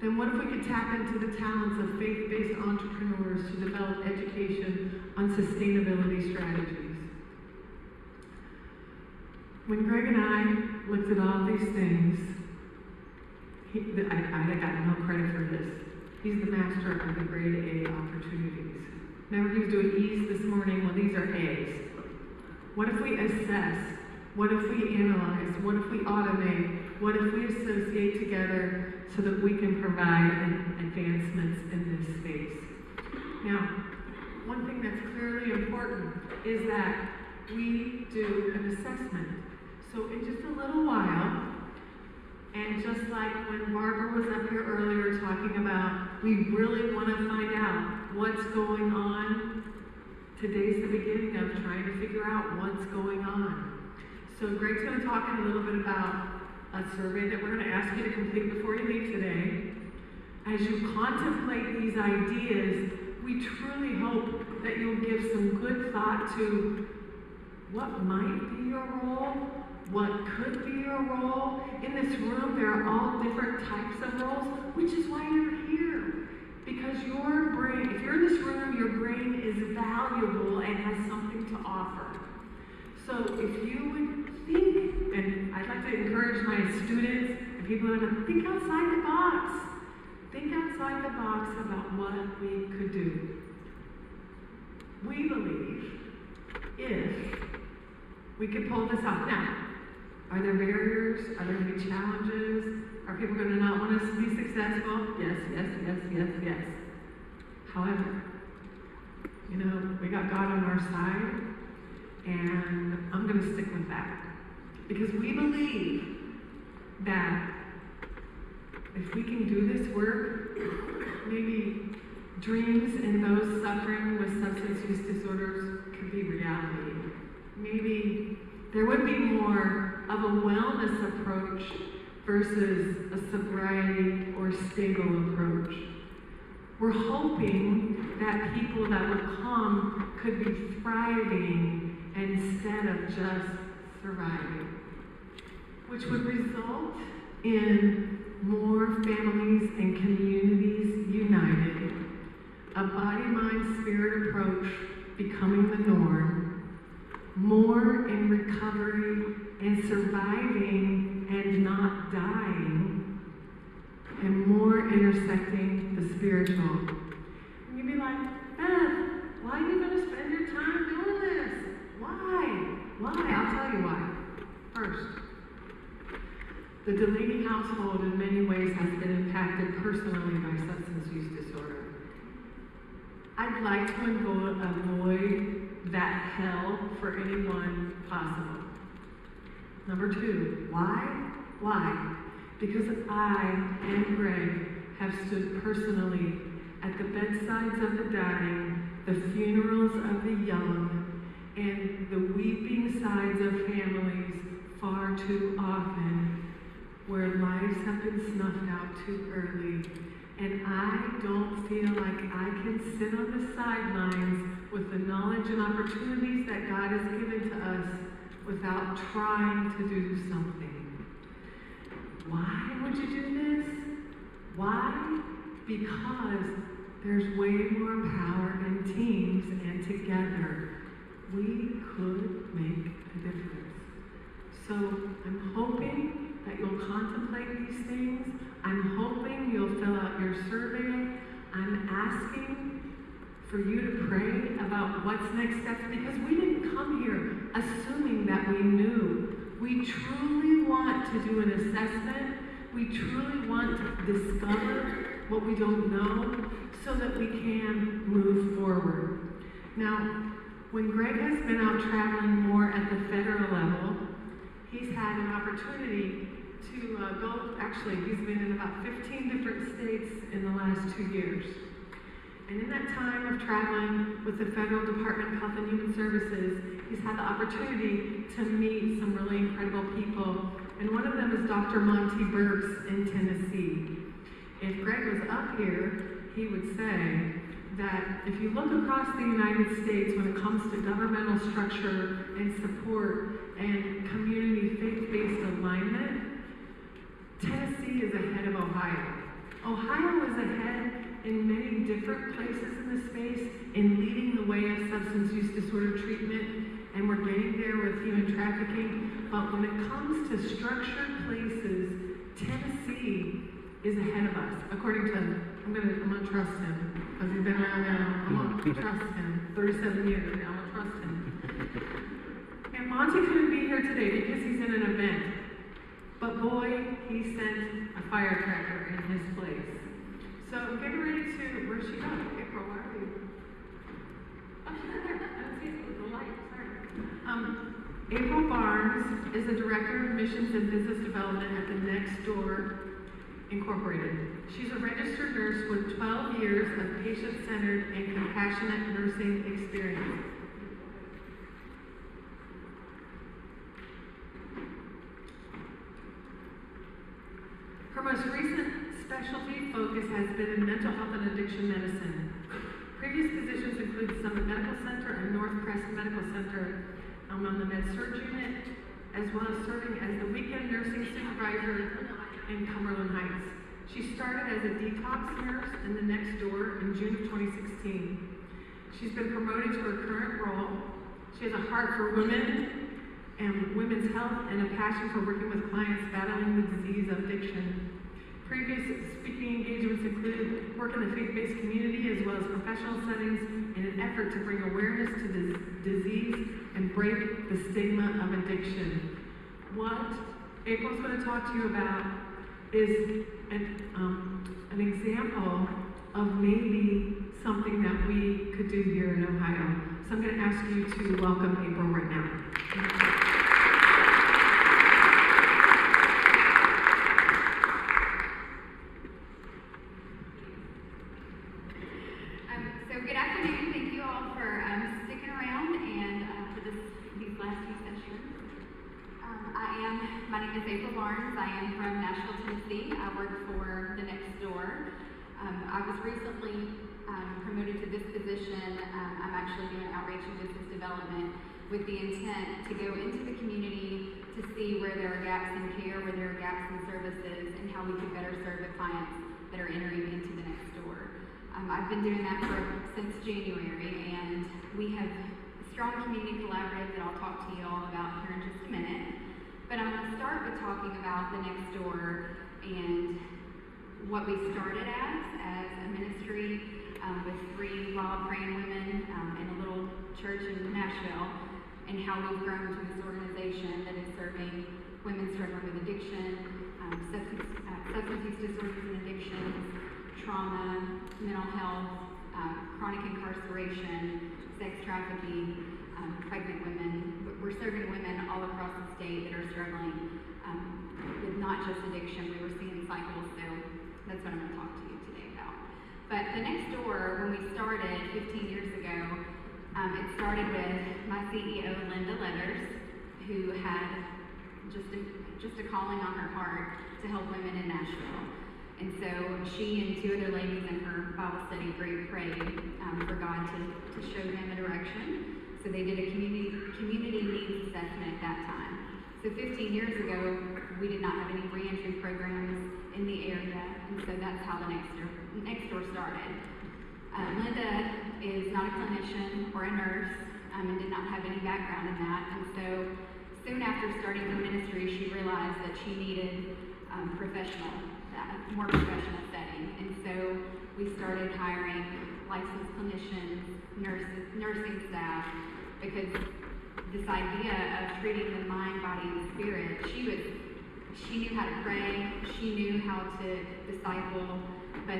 Then what if we could tap into the talents of faith-based entrepreneurs to develop education on sustainability strategies? When Greg and I looked at all these things, I got no credit for this. He's the master of the grade A opportunities. Remember, he was doing E's this morning. Well, these are A's. What if we assess? What if we analyze? What if we automate? What if we associate together so that we can provide advancements in this space? Now, one thing that's clearly important is that we do an assessment. So in just a little while, and just like when Barbara was up here earlier talking about, we really want to find out what's going on. Today's the beginning of trying to figure out what's going on. So Greg's going to talk in a little bit about a survey that we're going to ask you to complete before you leave today. As you contemplate these ideas, we truly hope that you'll give some good thought to what might be your role, what could be your role. In this room, there are all different types of roles, which is why you're here. Because your brain, if you're in this room, your brain is valuable and has something to offer. So if you would think, and I'd like to encourage my students and people who are think outside the box. Think outside the box about what we could do. We believe if we could pull this off. Now, are there barriers? Are there going to be challenges? Are people going to not want us to be successful? Yes, yes, yes, yes, yes. However, you know got God on our side, and I'm going to stick with that. Because we believe that if we can do this work, maybe dreams in those suffering with substance use disorders could be reality. Maybe there would be more of a wellness approach versus a sobriety or stable approach. We're hoping that people that would come could be thriving instead of just surviving, which would result in more families and communities united, a body, mind, spirit approach becoming the norm, more in recovery and surviving and not dying, and more intersecting the spiritual. And you'd be like, Beth, why are you going to spend your time doing this? Why? Why? I'll tell you why. First, the Delaney household in many ways has been impacted personally by substance use disorder. I'd like to avoid that hell for anyone possible. Number two, why? Why? Because I and Greg have stood personally at the bedsides of the dying, the funerals of the young, and the weeping sides of families far too often, where lives have been snuffed out too early. And I don't feel like I can sit on the sidelines with the knowledge and opportunities that God has given to us without trying to do something. Why would you do this? Why? Because there's way more power in teams, and together we could make a difference. So I'm hoping that you'll contemplate these things. I'm hoping you'll fill out your survey. I'm asking for you to pray about what's next steps, because we didn't come here assuming that we knew. We truly want to do an assessment. We truly want to discover what we don't know so that we can move forward. Now, when Greg has been out traveling more at the federal level, he's had an opportunity to he's been in about 15 different states in the last 2 years. And in that time of traveling with the Federal Department of Health and Human Services, he's had the opportunity to meet some really incredible people. And one of them is Dr. Monty Burks in Tennessee. If Greg was up here, he would say that if you look across the United States when it comes to governmental structure and support and community faith-based alignment, Tennessee is ahead of Ohio. Ohio is ahead in many different places in the space in leading the way of substance use disorder treatment, and we're getting there with human trafficking. But when it comes to structured places, Tennessee is ahead of us. According to, I'm gonna trust him, because he's been around now. I'm gonna trust him. 37 years, I'm gonna trust him. And Monty couldn't be here today because he's in an event. But boy, he sent a firecracker in his place. So get ready to, where's she going? April, where are you? Oh, she's right there. I don't see it with the light, sorry. April Barnes is the Director of Missions and Business Development at the Next Door Incorporated. She's a registered nurse with 12 years of patient-centered and compassionate nursing experience. Her most recent specialty focus has been in mental health and addiction medicine. Previous positions include Summit Medical Center and North Crest Medical Center on the Med-Surg unit, as well as serving as the weekend nursing supervisor in Cumberland Heights. She started as a detox nurse in the Next Door in June of 2016. She's been promoted to her current role. She has a heart for women and women's health and a passion for working with clients battling the disease of addiction. Previous speaking engagements include work in the faith-based community as well as professional settings in an effort to bring awareness to this disease and break the stigma of addiction. What April's going to talk to you about is an example of maybe something that we could do here in Ohio. So I'm going to ask you to welcome April right now. So good afternoon. Thank you all for sticking around and for these last few sessions. My name is April Barnes. I am from Nashville, Tennessee. I work for the Next Door. I was recently promoted to this position. I'm actually doing outreach and business development with the intent to go into the community to see where there are gaps in care, where there are gaps in services, and how we could better serve the clients that are entering into the Next Door. I've been doing that since January, and we have a strong community collaborative that I'll talk to you all about here in just a minute. But I'm going to start with talking about the Next Door and what we started as a ministry with 3 wild praying women in a little church in Nashville, and how we've grown to this organization that is serving women struggling with addiction, substance use disorders and addictions, trauma, mental health, chronic incarceration, sex trafficking, pregnant women. We're serving women all across the state that are struggling with not just addiction. We were seeing cycles, so that's what I'm going to talk to you today about. But the Next Door, when we started 15 years ago, it started with my CEO, Linda Leathers, who had just a calling on her heart to help women in Nashville. And so she and 2 other ladies in her Bible study group prayed for God to show them a direction. So they did a community needs assessment at that time. So 15 years ago, we did not have any reentry programs in the area, and so that's how the Next Door started. Linda is not a clinician or a nurse, and did not have any background in that. And so soon after starting the ministry, she realized that she needed more professional setting. And so we started hiring licensed clinicians, nursing staff, because this idea of treating the mind, body, and spirit, she knew how to pray, she knew how to disciple, but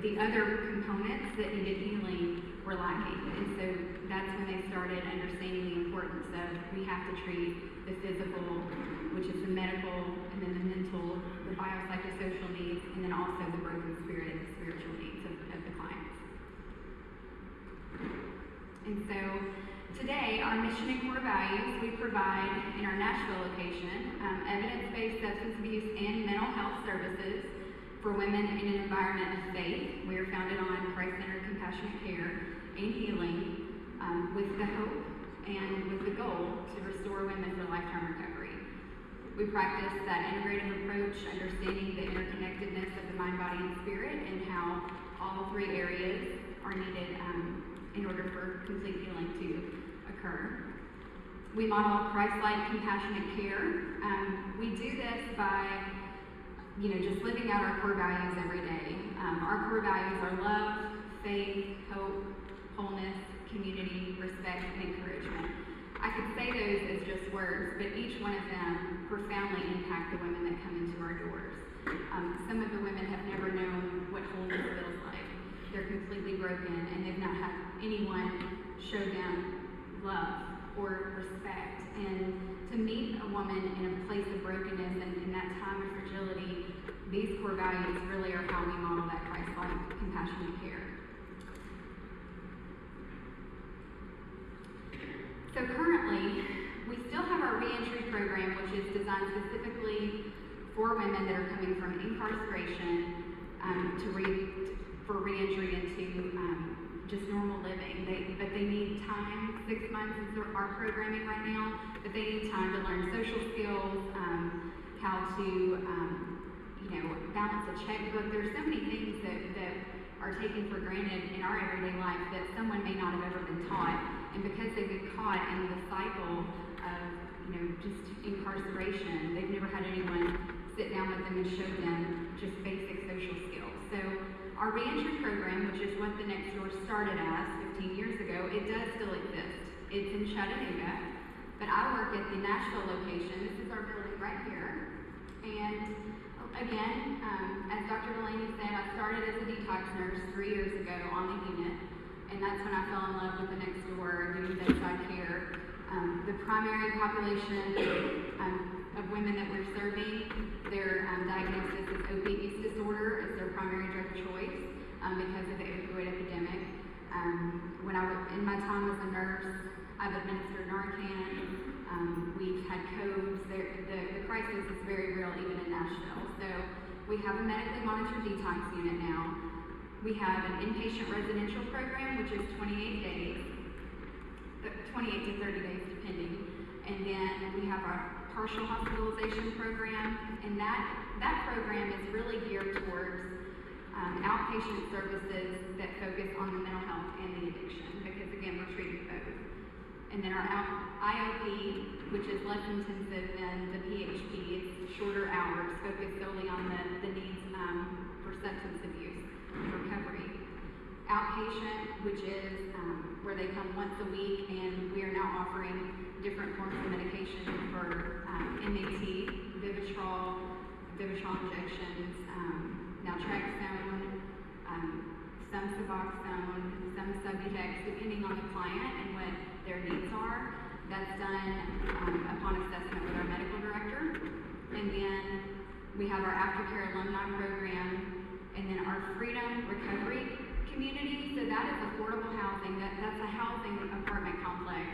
the other components that needed healing were lacking. And so that's when they started understanding the importance of we have to treat the physical, which is the medical, and then the mental, the biopsychosocial needs, and then also the broken spirit, the spiritual needs of the clients. And so today, our mission and core values, we provide in our Nashville location evidence-based substance abuse and mental health services for women in an environment of faith. We are founded on Christ-centered compassionate care and healing with the hope and with the goal to restore women for lifetime recovery. We practice that integrative approach, understanding the interconnectedness of the mind, body, and spirit, and how all 3 areas are needed in order for complete healing to occur. We model Christ-like compassionate care. We do this by just living out our core values every day. Our core values are love, faith, hope, wholeness, community, respect, and encouragement. I could say those as just words, but each one of them profoundly impact the women that come into our doors. Some of the women have never known what wholeness feels like. They're completely broken, and they've not had anyone show them love or respect. And to meet a woman in a place of brokenness and in that time of fragility, these core values really are how we model that Christ-like compassionate care. So currently, we still have our reentry program, which is designed specifically for women that are coming from incarceration for reentry into just normal living. But they need time, 6 months is our programming right now, but they need time to learn social skills, how to balance a checkbook. There's so many things that are taken for granted in our everyday life that someone may not have ever been taught. And because they've been caught in the cycle of just incarceration, they've never had anyone sit down with them and show them just basic social skills. So our reentry program, which is what the Next Door started as 15 years ago, it does still exist. It's in Chattanooga, but I work at the Nashville location. This is our building right here. And again, as Dr. Delaney said, I started as a detox nurse 3 years ago on the unit. and that's when I fell in love with the next door, doing bedside care. The primary population of women that we're serving, their diagnosis is opiate use disorder as their primary drug of choice because of the opioid epidemic. When I was in my time as a nurse, I've administered Narcan. We've had codes. The crisis is very real even in Nashville. So we have a medically monitored detox unit now. We have an inpatient residential program, which is 28 days, 28 to 30 days depending. And then we have our partial hospitalization program, and that program is really geared towards outpatient services that focus on the mental health and the addiction, because again, we're treating both. And then our IOP, which is less intensive than the PHP, it's shorter hours, focused solely on the needs for substance abuse and recovery. Outpatient, which is where they come once a week, and we are now offering different forms of medication for MAT, Vivitrol injections, naltrexone, some Suboxone, some Subutex, depending on the client and what their needs are. That's done upon assessment with our medical director. And then we have our aftercare alumni program, and then our Freedom Recovery community. So that is affordable housing. That's a housing apartment complex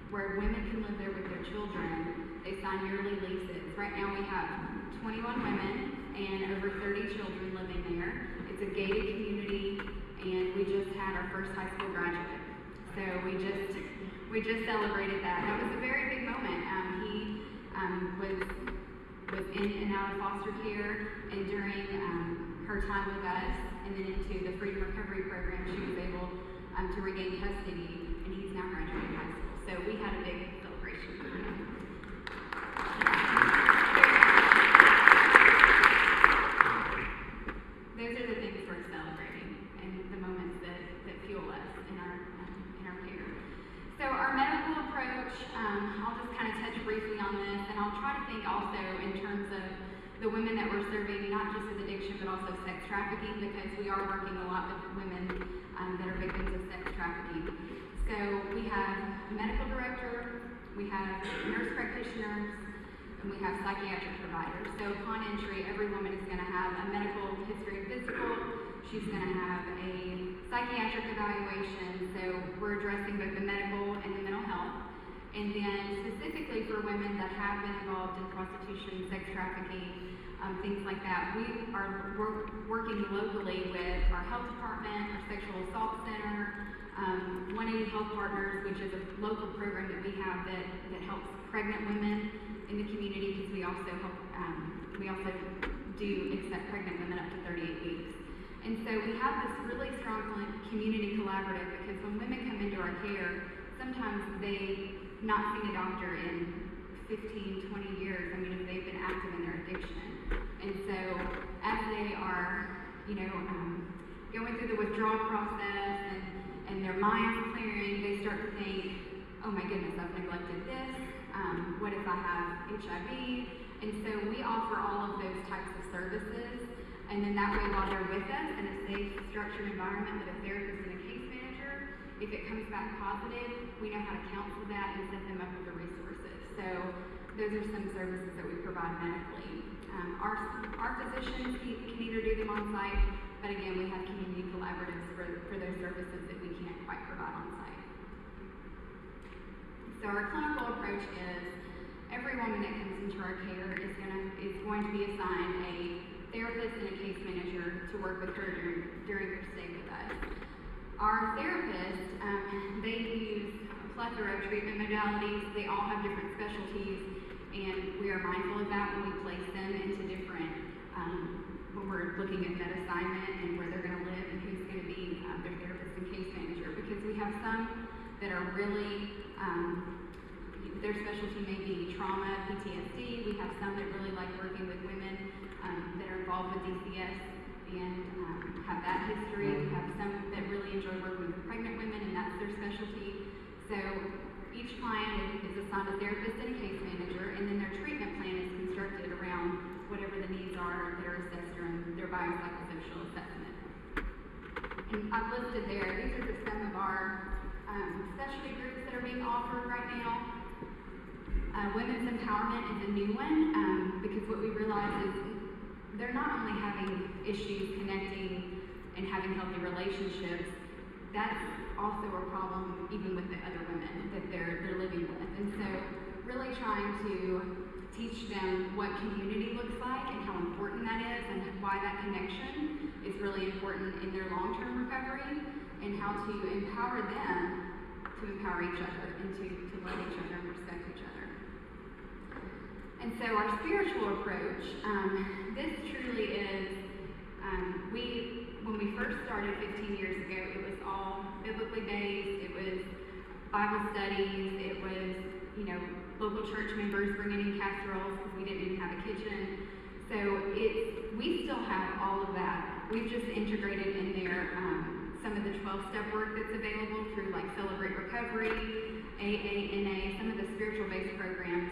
where women can live there with their children. They sign yearly leases. Right now we have 21 women and over 30 children living there. It's a gated community, and we just had our first high school graduate. So we just celebrated that. That was a very big moment. He was in and out of foster care, and during her time with us and then into the Freedom Recovery Program, she was able to regain custody, and he's now graduating high school. So we had a big celebration for him. Those are the things we're celebrating and the moments that fuel us in our care. So our medical approach, I'll just kind of touch briefly on this, and I'll try to think also in terms of the women that we're serving, not just with addiction, but also sex trafficking, because we are working a lot with women that are victims of sex trafficking. So we have a medical director, we have nurse practitioners, and we have psychiatric providers. So upon entry, every woman is going to have a medical history and physical. She's going to have a psychiatric evaluation. So we're addressing both the medical and the mental health. And then specifically for women that have been involved in prostitution, sex trafficking, things like that, we're working locally with our health department, our sexual assault center, 180 Health Partners, which is a local program that we have that helps pregnant women in the community, because we also do accept pregnant women up to 38 weeks. And so we have this really strong community collaborative, because when women come into our care, sometimes they've not seen a doctor in 15, 20 years, if they've been active in their addiction. And so as they are, going through the withdrawal process and their minds clearing, they start to think, oh my goodness, I've neglected this. What if I have HIV? And so we offer all of those types of services. And then that way, while they're with us in a safe, structured environment with a therapist and a case manager, if it comes back positive, we know how to counsel that and set them up with the resources. So those are some services that we provide medically. Our physicians can either do them on site, but again, we have community collaboratives for those services that we can't quite provide on site. So our clinical approach is every woman that comes into our care is going to be assigned a therapist and a case manager to work with her during her stay with us. Our therapists, they use a plethora of treatment modalities. They all have different specialties, and we are mindful of that when we place them into different, when we're looking at that assignment and where they're going to live and who's going to be their therapist and case manager, because we have some that are really, their specialty may be trauma, PTSD. We have some that really like working with women that are involved with DCS and have that history. We have some that really enjoy working with pregnant women, and that's their specialty. So each client is assigned a therapist and a case manager, and then their treatment plan is constructed around whatever the needs are that are assessed during their biopsychosocial assessment. And I've listed there, these are just some of our specialty groups that are being offered right now. Women's empowerment is a new one, because what we realize is they're not only having issues connecting and having healthy relationships, that's also a problem even with the other women that they're living with. And so really trying to teach them what community looks like and how important that is and why that connection is really important in their long-term recovery, and how to empower them to empower each other and to love each other and respect each other. And so our spiritual approach, this truly is, when we first started 15 years ago, it was all biblically based, it was Bible studies, it was, local church members bringing in casseroles because we didn't even have a kitchen. So we still have all of that. We've just integrated in there some of the 12-step work that's available through like Celebrate Recovery, AA, NA, some of the spiritual-based programs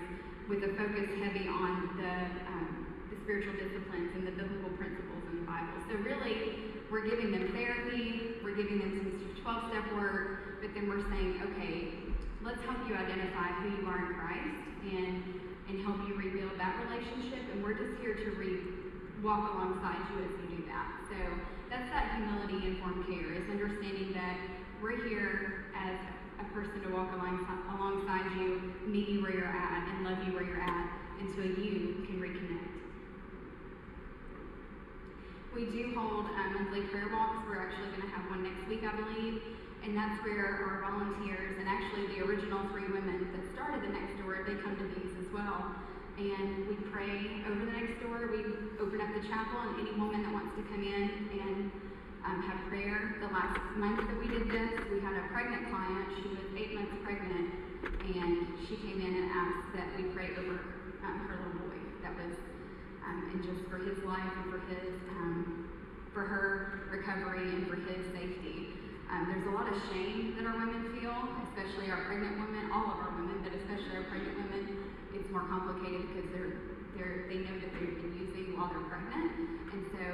with a focus heavy on the spiritual disciplines and the biblical principles in the Bible. So really, we're giving them therapy, we're giving them some 12-step work, but then we're saying, okay, let's help you identify who you are in Christ and help you rebuild that relationship, and we're just here to walk alongside you as you do that. So that's that humility-informed care, is understanding that we're here as a person to walk alongside you, meet you where you're at, and love you where you're at until you can reconnect. We do hold monthly prayer walks. We're actually going to have one next week, I believe, and that's where our volunteers, and actually the original 3 women that started the Next Door, they come to these as well. And we pray over the Next Door. We open up the chapel, and any woman that wants to come in and have prayer. The last month that we did this, we had a pregnant client. She was 8 months pregnant, and she came in and asked that we pray over her little boy. That was, and just for his life and for her recovery and for his safety. There's a lot of shame that our women feel, especially our pregnant women, all of our women, but especially our pregnant women. It's more complicated because they know that they've been using while they're pregnant, and so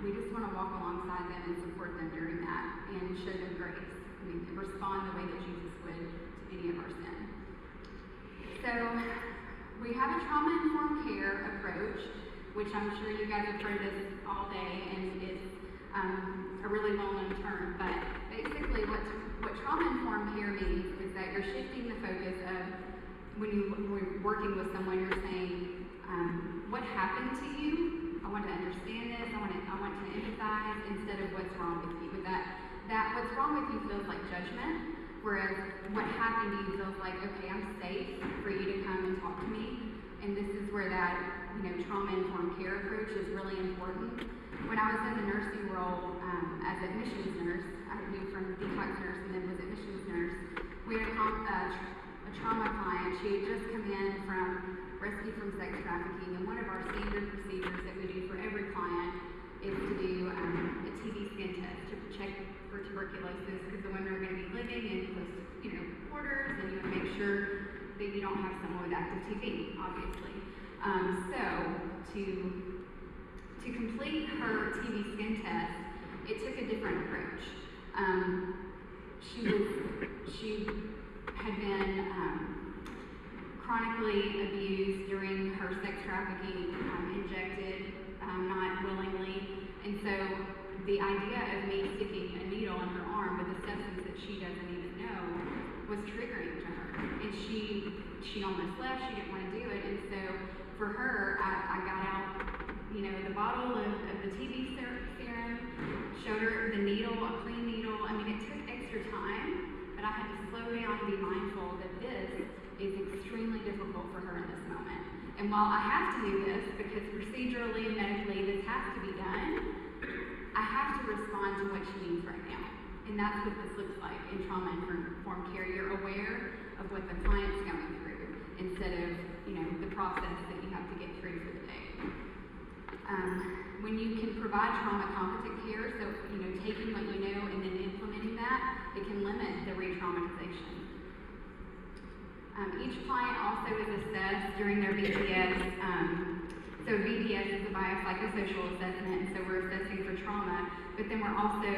we just want to walk alongside them and support them during that and show them grace. I mean, respond the way that Jesus would to any of our sin. So we have a trauma-informed care approach, which I'm sure you guys have heard this all day, and it's a really well-known term, but basically what trauma-informed care means is that you're shifting the focus of when you're working with someone, you're saying, what happened to you? I want to understand this. I want to empathize instead of what's wrong with you. With that what's wrong with you feels like judgment, whereas what happened to you feels like, okay, I'm safe for you to come and talk to me. And this is where that trauma-informed care approach is really important. When I was in the nursing role as a admissions nurse, I moved from detox nurse and then was admissions nurse. We had a trauma client. She had just come in from rescue from sex trafficking, and one of our standard procedures that we do for every client is to do a TB skin test to check for tuberculosis, because the women are going to be living in close, quarters, and you want to make sure that you don't have someone with active TB, obviously. So to complete her TB skin test, it took a different approach. She had been chronically abused during her sex trafficking, injected not willingly, and so the idea of me sticking a needle in her arm with a substance that she doesn't even know was triggering to her, and she almost left. She didn't want to do it, and so for her, I got out, the bottle of the TB serum, showed her the needle, a clean needle. I mean, it took extra time, but I had to slow down and be mindful that this is extremely difficult for her in this moment. And while I have to do this, because procedurally and medically this has to be done, I have to respond to what she needs right now. And that's what this looks like in trauma-informed care. You're aware of what the client's going through instead of, the process that you have to get through for the day. When you can provide trauma-competent care, so, taking what you know and then implementing that, it can limit the re-traumatization. Each client also is assessed during their BPS. So BPS is a biopsychosocial assessment, and so we're assessing for trauma. but then we're also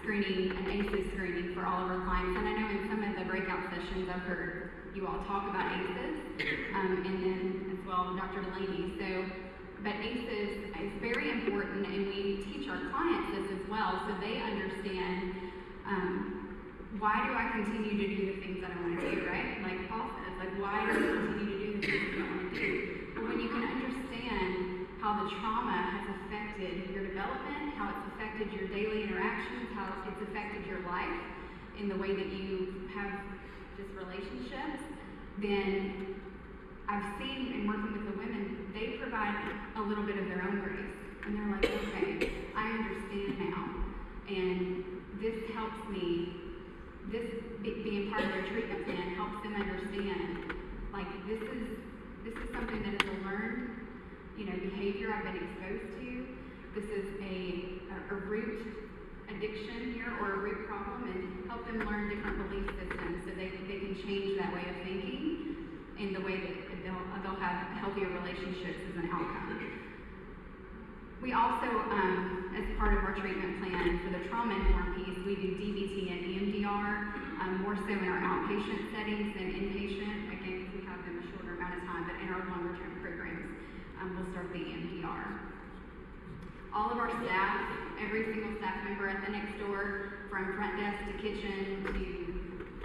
screening an ACEs screening for all of our clients. And I know in some of the breakout sessions I've heard you all talk about ACEs, and then as well Dr. Delaney. But ACEs is very important, and we teach our clients this as well, so they understand why do I continue to do the things that I want to do, right? Like Paul says, like why do I continue to do the things that I want to do? But when you can understand how the trauma has affected your development, how it's affected your daily interactions, how it's affected your life in the way that you have just relationships, then I've seen in working with the women, they provide a little bit of their own grace. And they're like, okay, I understand now. And this helps me, this being part of their treatment plan helps them understand, like this is something that is a learned, behavior I've been exposed to. This is a root addiction here or a root problem, and help them learn different belief systems so they can change that way of thinking in the way that they'll have healthier relationships as an outcome. We also, as part of our treatment plan for the trauma-informed piece, we do DBT and EMDR, more so in our outpatient settings than inpatient, again, because we have them a shorter amount of time, but in our longer-term programs, we'll start the EMDR. All of our staff, every single staff member at the next door, from front desk to kitchen to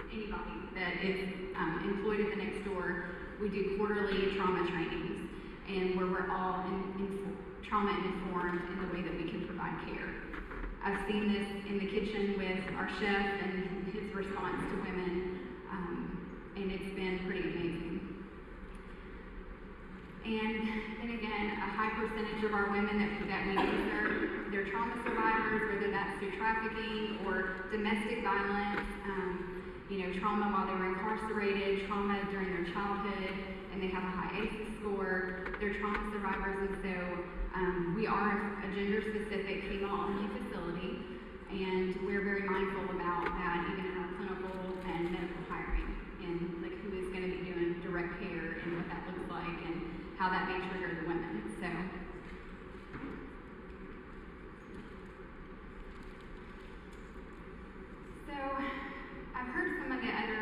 anybody that is employed at the next door, we do quarterly trauma trainings, and where we're all trauma informed in the way that we can provide care. I've seen this in the kitchen with our chef and his response to women, and it's been pretty amazing. And then again, a high percentage of our women that we serve, they're trauma survivors, whether that's through trafficking or domestic violence, trauma while they were incarcerated, trauma during their childhood, and they have a high ACEs score. They're trauma survivors, and so we are a gender-specific female-only facility, and we're very mindful about that, even in our clinical and medical hiring, and like who is going to be doing direct care and what that looks like, and how that may trigger the women. So I've heard some of the other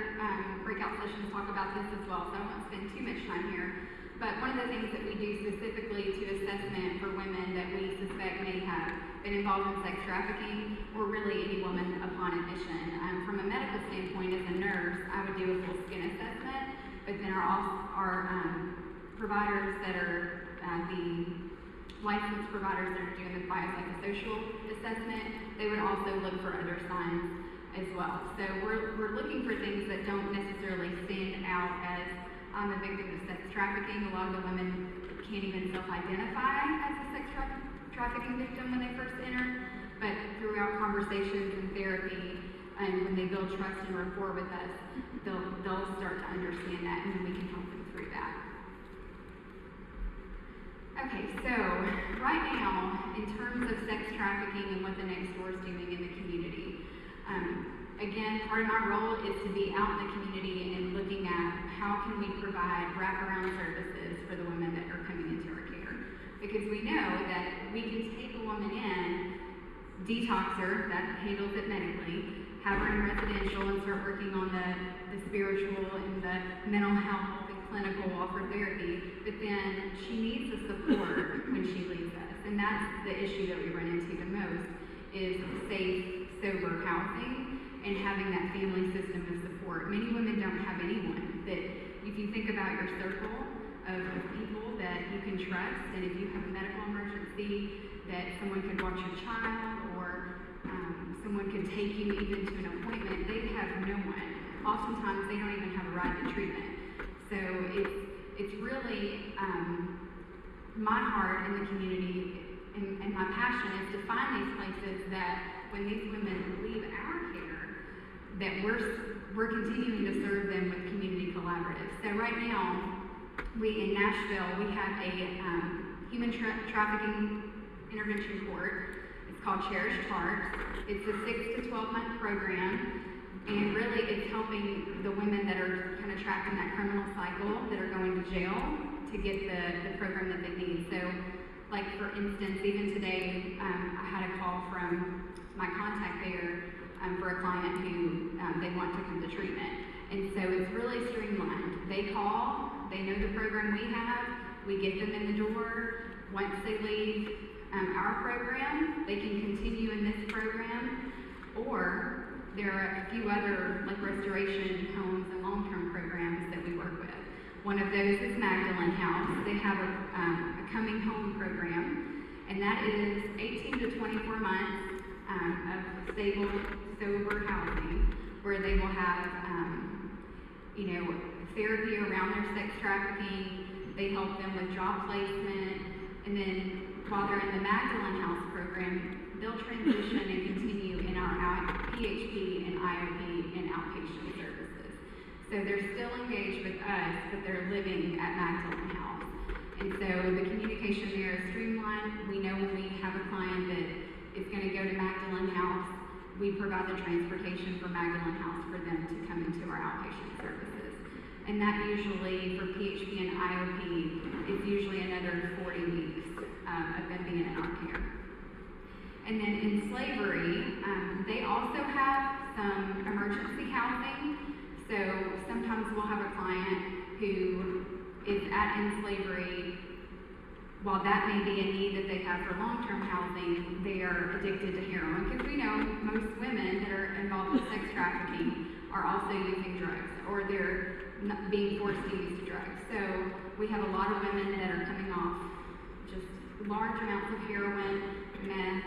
breakout sessions talk about this as well, so I won't spend too much time here. But one of the things that we do specifically to assessment for women that we suspect may have been involved in sex trafficking, or really any woman upon admission. From a medical standpoint, as a nurse, I would do a full skin assessment, but then our providers that are the licensed providers that are doing the biopsychosocial assessment, they would also look for other signs as well. So we're looking for things that don't necessarily stand out as I'm a victim of sex trafficking. A lot of the women can't even self-identify as a sex trafficking victim when they first enter, but throughout conversations and therapy, and when they build trust and rapport with us, they'll start to understand that, and then we can help them through that. Okay, so right now, in terms of sex trafficking and what the next door is doing in the community, again, part of my role is to be out in the community and looking at how can we provide wraparound services for the women that are coming into our care. Because we know that we can take a woman in, detox her, that handles it medically, have her in residential and start working on the spiritual and the mental health and clinical offer therapy, but then she needs the support when she leaves us. And that's the issue that we run into the most, is safe, sober housing and having that family system of support. Many women don't have anyone that, if you think about your circle of people that you can trust, and if you have a medical emergency, that someone could watch your child, or someone could take you even to an appointment, they have no one. Oftentimes they don't even have a ride to treatment. So it's really my heart in the community, and my passion is to find these places that when these women leave our care, that we're continuing to serve them with community collaboratives. So right now, in Nashville, we have a human trafficking intervention court. It's called Cherished Hearts. It's a 6 to 12 month program, and really it's helping the women that are kind of trapped in that criminal cycle, that are going to jail, to get the program that they need. So Like for instance, even today, I had a call from my contact there for a client who they want to come to treatment. And so it's really streamlined. They call, they know the program we have, we get them in the door. Once they leave our program, they can continue in this program, or there are a few other like restoration homes and long-term programs that we work with. One of those is Magdalene House. They have a coming home program, and that is 18 to 24 months of stable, sober housing, where they will have, therapy around their sex trafficking. They help them with job placement, and then while they're in the Magdalene House program, they'll transition and continue in our PHP and IOP and outpatient services. So they're still engaged with us, but they're living at Magdalene House. And so the communication there is streamlined. We know when we have a client that is going to go to Magdalene House, we provide the transportation for Magdalene House for them to come into our outpatient services. And that usually, for PHP and IOP, is usually another 40 weeks of them being in our care. And then in slavery, they also have some emergency housing. So sometimes we'll have a client who is in slavery. While that may be a need that they have for long-term housing, they are addicted to heroin, because we know most women that are involved with sex trafficking are also using drugs, or they're being forced to use drugs. So we have a lot of women that are coming off just large amounts of heroin, meth.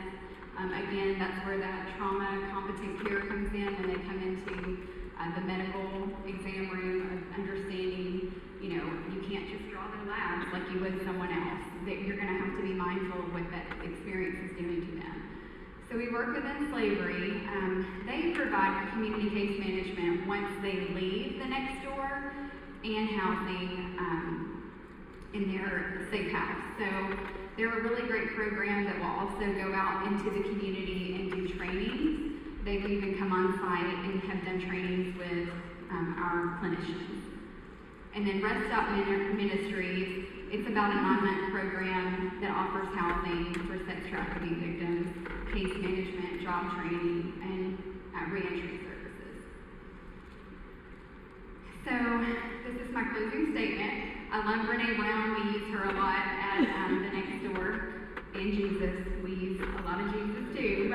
Again, that's where that trauma competent care comes in when they come into the medical exam room of understanding, you can't just draw their labs like you would someone else. That you're going to have to be mindful of what that experience is doing to them. So we work within slavery. They provide community case management once they leave the next door, and housing in their safe house. So they're a really great program that will also go out into the community and do trainings. They've even come on site and have done trainings with our clinicians. And then Rest Stop Ministries, it's about a 9-month program that offers housing for sex trafficking victims, case management, job training, and reentry services. So this is my closing statement. I love Brene Brown. We use her a lot at the next door. And Jesus, we use a lot of Jesus too.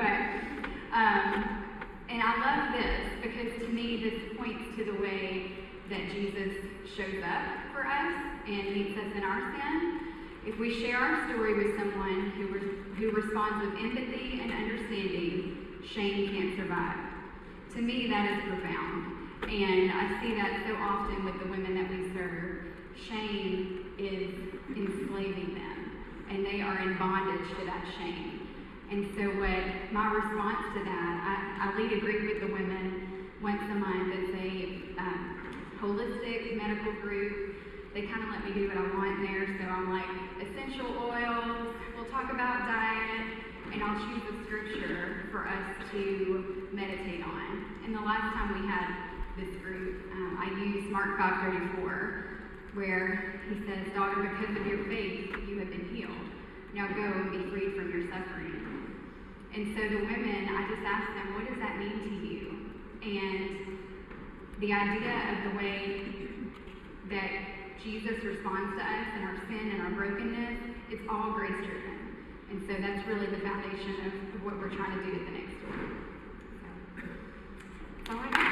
And I love this because to me this points to the way that Jesus shows up for us and meets us in our sin. If we share our story with someone who responds with empathy and understanding, shame can't survive. To me, that is profound. And I see that so often with the women that we serve. Shame is enslaving them, and they are in bondage to that shame. And so what my response to that, I lead a group with the women once a month. It's a holistic medical group. They kind of let me do what I want there, so I'm like, essential oils, we'll talk about diet, and I'll choose a scripture for us to meditate on. And the last time we had this group, I used Mark 5:34, where he says, "Daughter, because of your faith, you have been healed. Now go and be freed from your suffering." And so the women, I just asked them, what does that mean to you? And the idea of the way that Jesus responds to us and our sin and our brokenness, it's all grace-driven. And so that's really the foundation of what we're trying to do at the next door. So, that's all I got.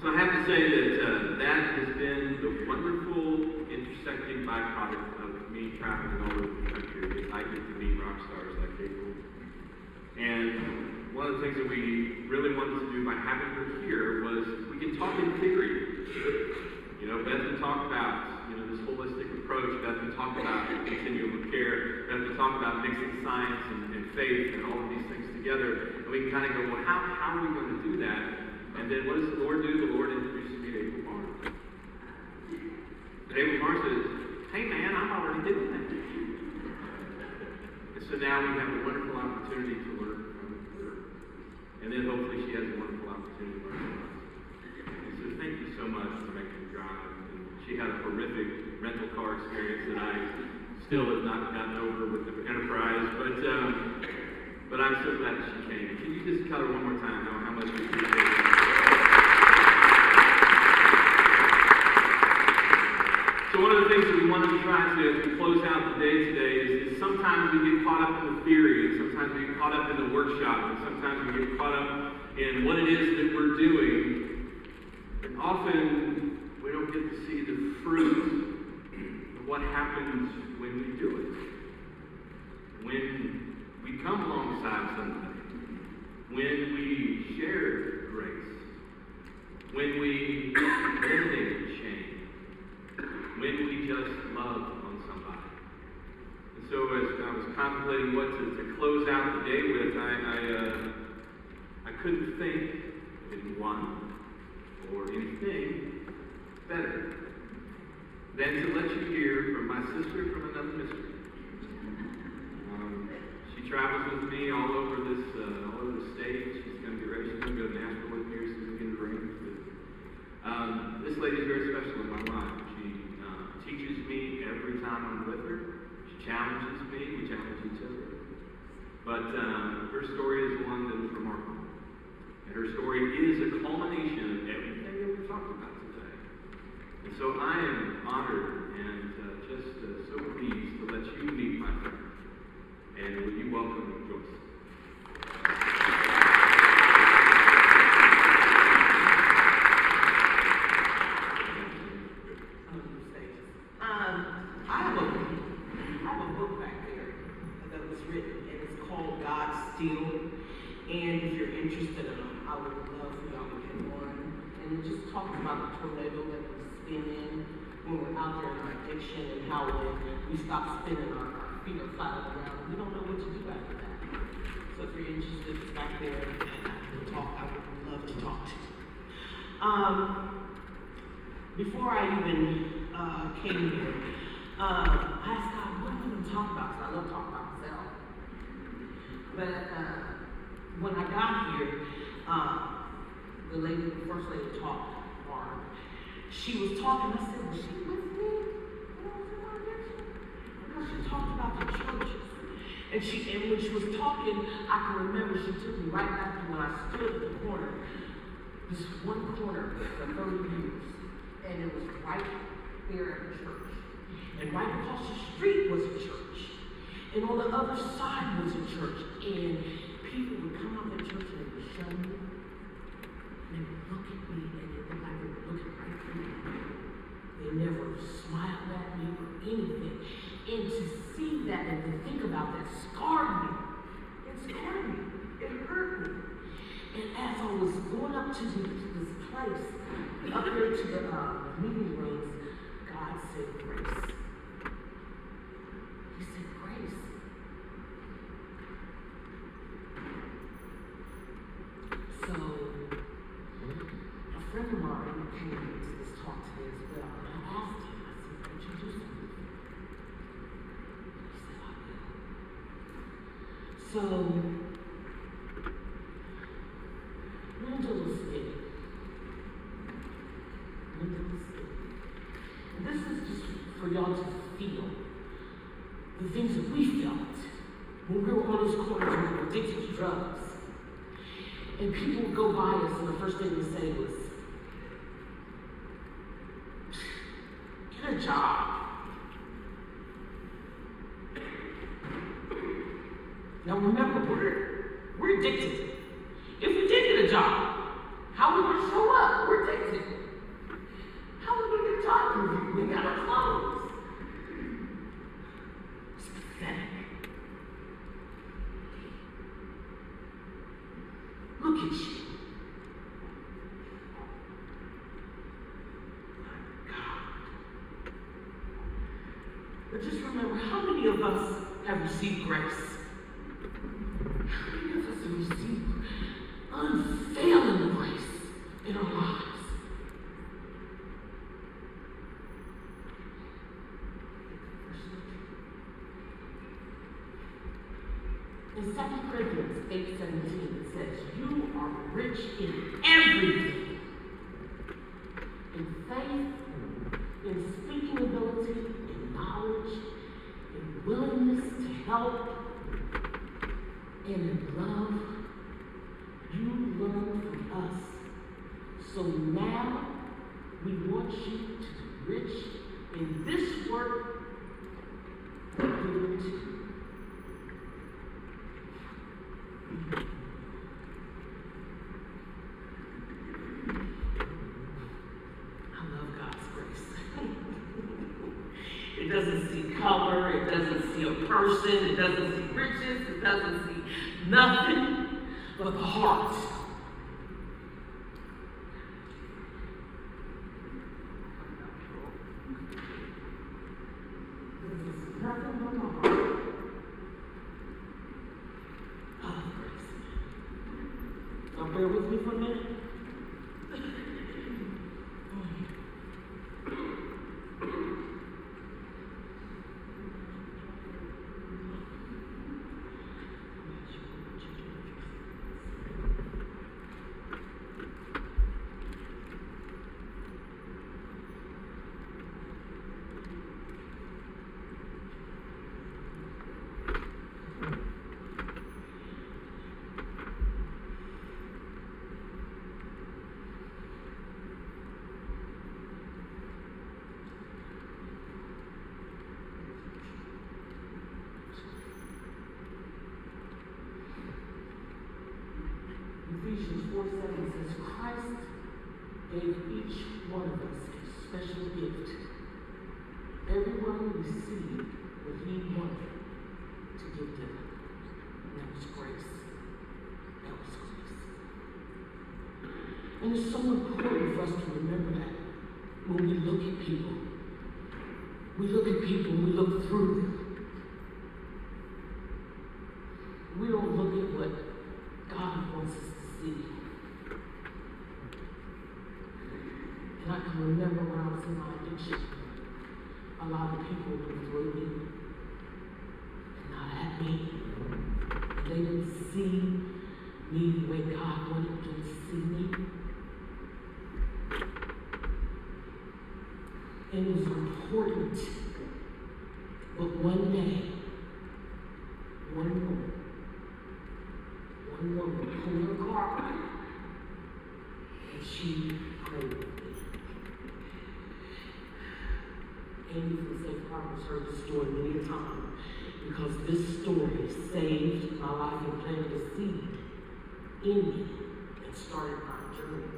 So I have to say that that has been the wonderful intersecting byproduct of me traveling all over the country. I get to meet rock stars like April. And one of the things that we really wanted to do by having her here was we can talk in theory. Beth can talk about this holistic approach. Beth can talk about continuum of care. Beth can talk about mixing science and faith and all of these things together. And we can kind of go, well, how are we going to do that? And then what does the Lord do? The Lord introduces me to April Barnes. And April Barnes says, "Hey man, I'm already doing that." And so now we have a wonderful opportunity to learn from her. And then hopefully she has a wonderful opportunity to learn from us. And so thank you so much for making the drive. And she had a horrific rental car experience that I still have not gotten over with the Enterprise, but I'm so glad that she came. Can you just tell her one more time how much we appreciate it? So one of the things that we wanted to try to, as we close out the day today, is sometimes we get caught up in the theory, and sometimes we get caught up in the workshop, and sometimes we get caught up in what it is that we're doing, and often we don't get to see the fruit of what happens when we do it. When we come alongside somebody, when we share grace, when we eliminate shame, when we just love on somebody. And so as I was contemplating what to close out the day with, I couldn't think of anyone or anything better than to let you hear from my sister from another mister. She travels with me all over the state. She's going to get ready. She's going to go to Nashville with me here. She's going to get arranged. This lady is very special in my life. She teaches me every time I'm with her. She challenges me. We challenge each other. But her story is one that is remarkable. And her story is a culmination of everything that we've talked about today. And so I am honored and just so pleased to let you meet my friend. And would you welcome Joyce? I have a book back there that was written, and it's called God's Steel. And if you're interested in them, I would love for y'all to get one. And it just talks about the tornado that we spin in when we're out there in our addiction, and how when we stop spinning, our feet are flat on the ground. We don't know what to do after that. So if you're interested, it's back there, and I would love to talk to you. Before I even came here, I asked God, what am I going to talk about? Because I love talking about myself. But when I got here, the first lady talked, Barb, she was talking. I said, was she with me when I was in my addiction? Because she talked about the churches. And when she was talking, I can remember she took me right back to when I stood at the corner, this one corner for 30 years. And it was right there at the church. And right across the street was a church. And on the other side was a church. And people would come out of the church and they would show me. And they would look at me and it looked like they were looking right through me. They never smiled at me or anything. And to see that and to think about that scarred me. It scarred me. It hurt me. And as I was going up to this place, up there to the meeting rooms, God said grace. He said grace. So, a friend of mine came to this talk today as well, and I asked him, I said, would you do something? He said, I will. So, and this is just for y'all to feel the things that we felt when we were on those corners when we were addicted to drugs. And people would go by us and the first thing they say was, get a job. Now remember, we're addicted. If we did get a job, how are we going to show up? We're addicted. How are we going to get a job interview? We got our clothes. It's pathetic. Look at you. My God. But just remember, how many of us have received grace? How many of us have received unfailing grace in our lives? In 2 Corinthians 8:17, it says, you are rich in everything help and in love you learned from us. So now we want you to be rich in this work we're given to you. I love God's grace. It doesn't see color, it doesn't see a person, it doesn't see riches, it doesn't see nothing but the heart. There's nothing but the heart. Oh, grace. Now bear with me for a minute. Ephesians 4:7 says, Christ gave each one of us a special gift. Everyone received what he wanted to give them. And that was grace. That was grace. And it's so important for us to remember that when we look at people. We look at people and we look through them. We don't look at what God wants us to see. And I can remember when I was in my addiction, a lot of people looked through me and not at me. And they didn't see me the way God wanted them to see me. And it was important. But one day, one woman pulled her car out, and she prayed with me. Amy from Safe Harbor's heard the story many a time because this story saved my life and planted a seed in me and started my journey.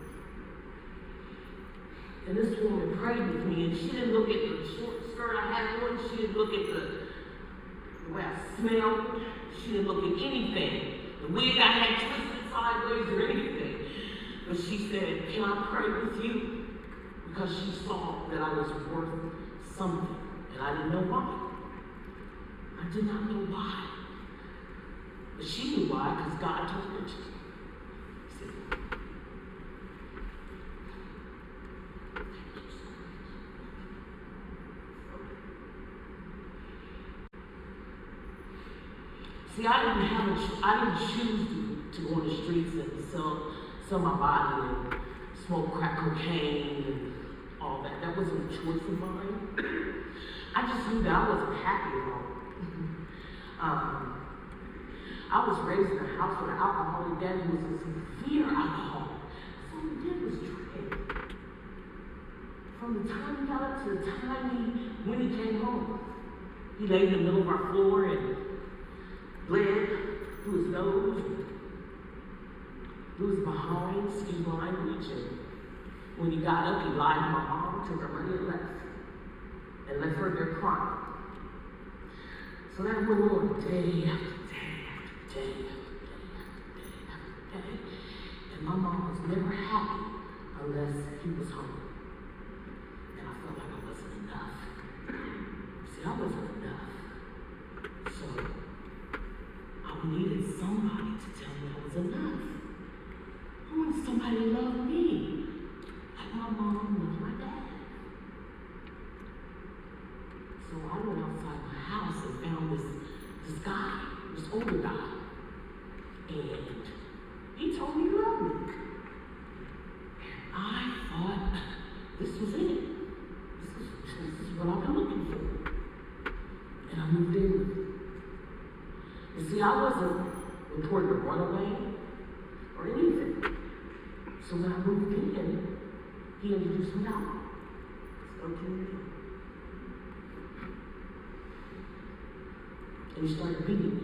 And this woman prayed with me, and she didn't look at the short skirt I had on, she didn't look at the way I smelled, she didn't look at anything. The wig I had twisted sideways or anything. But she said, can I pray with you? Because she saw that I was worth something. And I didn't know why. I did not know why. But she knew why, because God told her to. She said, see, I didn't choose to go on the streets and sell my body and smoke crack cocaine and all that. That wasn't a choice of mine. I just knew that I wasn't happy at all. I was raised in a house with an alcoholic dad who was a severe alcoholic. So all he did was drink. From the time he got up to the time when he came home, he laid in the middle of our floor and bled through his nose, through his behind, excuse my language, and when he got up, he lied to my mom, took her money and left her there crying. So that went on day after day after day after day after day, and my mom was never happy unless he was home. And I felt like I wasn't enough. See, I wasn't enough. So I needed somebody to tell me I was enough. I wanted somebody to love me, like my mom loved my dad. So I went outside my house and found this guy, this older guy, and he told me he loved me. And I thought this was it. This is what I've been looking for. And I moved in with him. But see, I wasn't reported a runaway or anything. So when I moved in, he introduced me out. It's 13 years old. And he started beating me.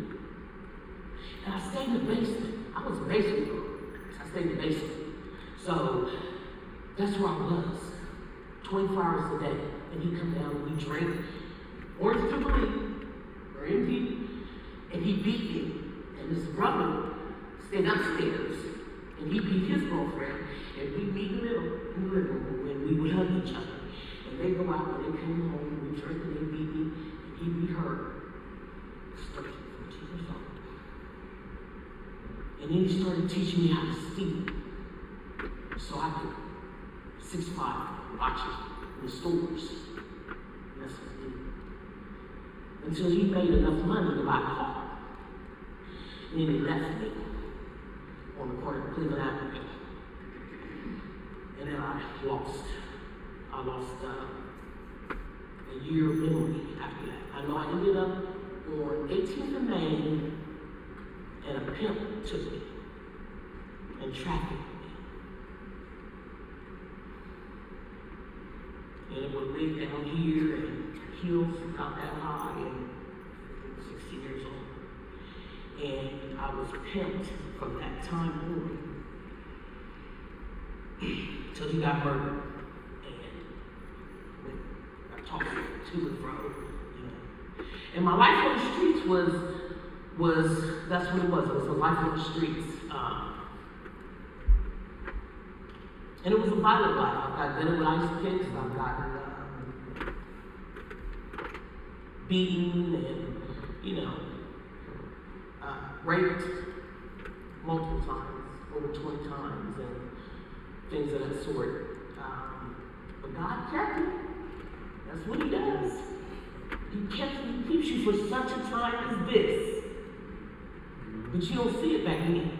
And I stayed in the basement. I was a basement girl. I stayed in the basement. So that's where I was, 24 hours a day. And he'd come down and we'd drink Orange Jubilee or MD, and he beat me. And his brother stayed upstairs, and he beat his girlfriend, and we'd meet in the middle, in the living room, and we would hug each other. And they'd go out, and they came home, and we drank, and they beat me, and he beat her. 13, 14 years old. And then he started teaching me how to steal. So I could 6'5", watch it in the stores. And that's what I did. Until he made enough money to buy a car. And then he left me on the corner of Cleveland Avenue. And then I lost a year of memory after that. I know I ended up on 18th of May, and a pimp took me and trafficked me. And it would lay down here and heels not that high, and 16 years old. And I was pimped from that time on till he got murdered. And I talked to and fro, you know. And my life on the streets was that's what it was. It was a life on the streets. And it was a violent life. I've got dinner with ice picks. I've gotten beaten and, you know, raped multiple times, over 20 times, and things of that sort. But God kept me. That's what He does. He keeps you for such a time as this. But you don't see it back then.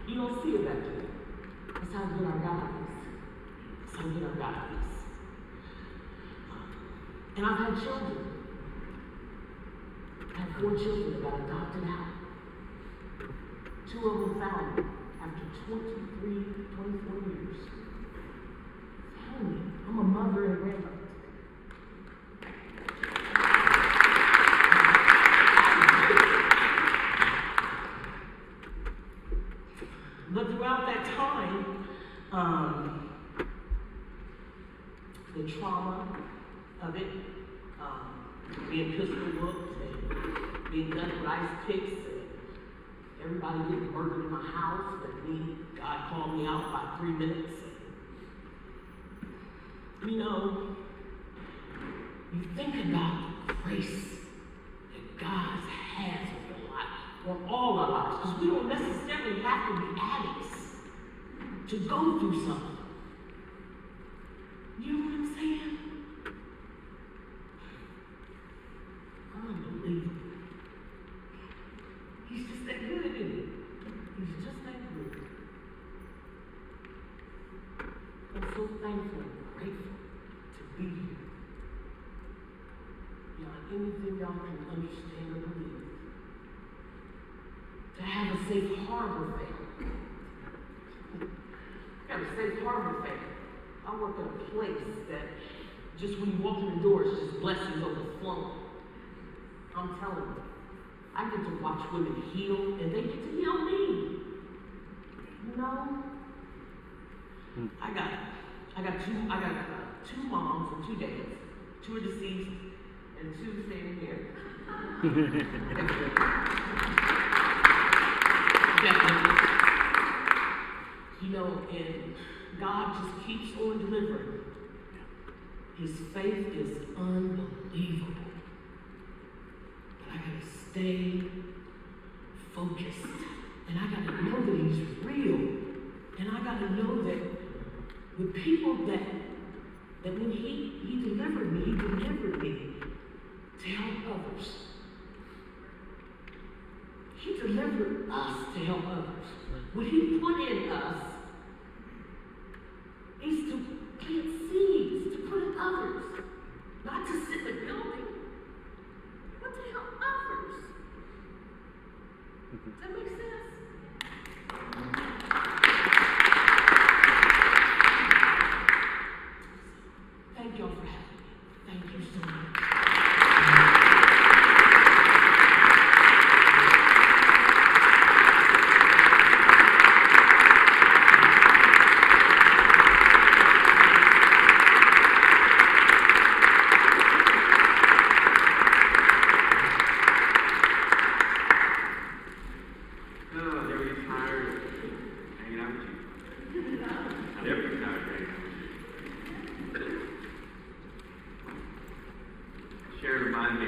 You don't see it back then. That's how good our God is. That's how good our God is. And I've had children. I have 4 children that got adopted out. 2 of them found after 23, 24 years. Tell me, I'm a mother and grandmother. But throughout that time, the trauma of it, being pistol whooped and being done with ice picks, and everybody getting murdered in my house, but me, God called me out by 3 minutes. You know, you think about the grace that God has on your life, on all our lives, because we don't necessarily have to be addicts to go through something. You know what I'm saying? Unbelievable. He's just that good, isn't he? He's just that good. I'm so thankful and grateful to be here. Beyond anything y'all can understand or believe. To have a safe harbor family. I got a safe harbor family. I work at a place that just when you walk in the door, it's just blessings overflowing. I'm telling you, I get to watch women heal, and they get to heal me. You know, I got two moms and 2 dads. 2 are deceased, and 2 standing here. Definitely. You know, and God just keeps on delivering. His faith is unbelievable. But I gotta stay focused. And I gotta know that He's real. And I gotta know that with people that when He delivered me to help others. He delivered us to help others. What He put in us is to plant seeds, to put in others. Not to sit in the building, but to help others.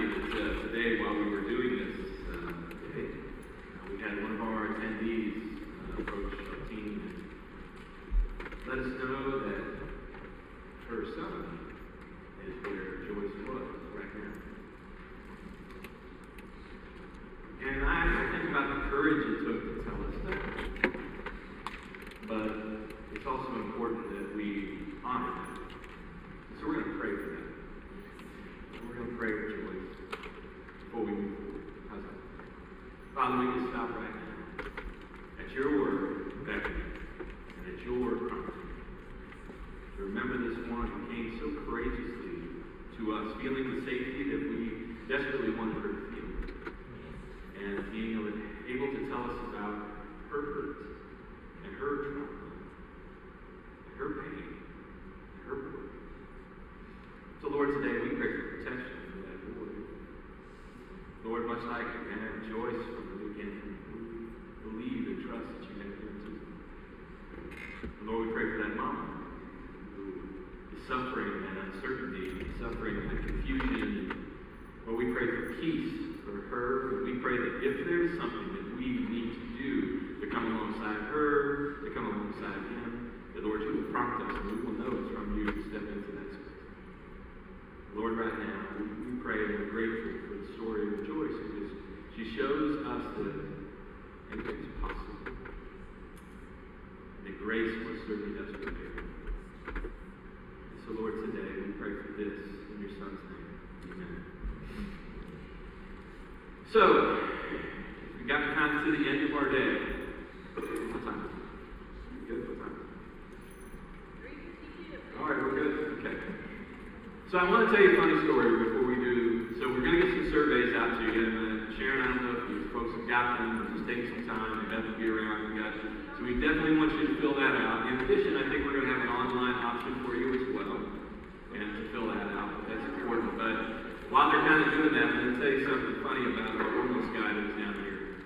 that today, while we were doing this, we had one of our attendees approach our team and let us know that her son is where Joyce was right now. And I think about the courage it took to tell us that. But it's also important that we honor that. So we're going to pray for that. We're going to pray for Joyce before we move forward. How's that? Father, we can stop right now at your word, beckoning, and at your prompting. To remember this one who came so courageously to us, feeling the safety that we desperately wanted her to feel. And being able to tell us about her hurt, and her trauma, and her pain, and her burden. So Lord, today we pray for protection for that boy. Lord, much like Aunt Joyce from the beginning, we believe and trust that you have given to them. Lord, we pray for that mom who is suffering that uncertainty, suffering that confusion. Lord, we pray for peace for her, but we pray that if there's something that we need to do to come alongside her, to come alongside him, that Lord, you will prompt us and we will know it's from you to step into that space. Lord, right now, we pray and we're grateful for the story of Joyce because she shows us that anything is possible. And that grace most certainly does prevail. And so, Lord, today we pray for this in your Son's name. Amen. So, we got kind of to the end of our day. What time? Good? What time? 3:52. All right, we're good. Okay. So I want to tell you a funny story before we do. So we're going to get some surveys out to you. And Sharon, I don't know if you folks have got them. Or just take some time. They have to be around. So we definitely want you to fill that out. In addition, I think we're going to have an online option for you as well. And to fill that out. That's important. But while they're kind of doing that, I'm going to tell you something funny about our homeless guy that's down here.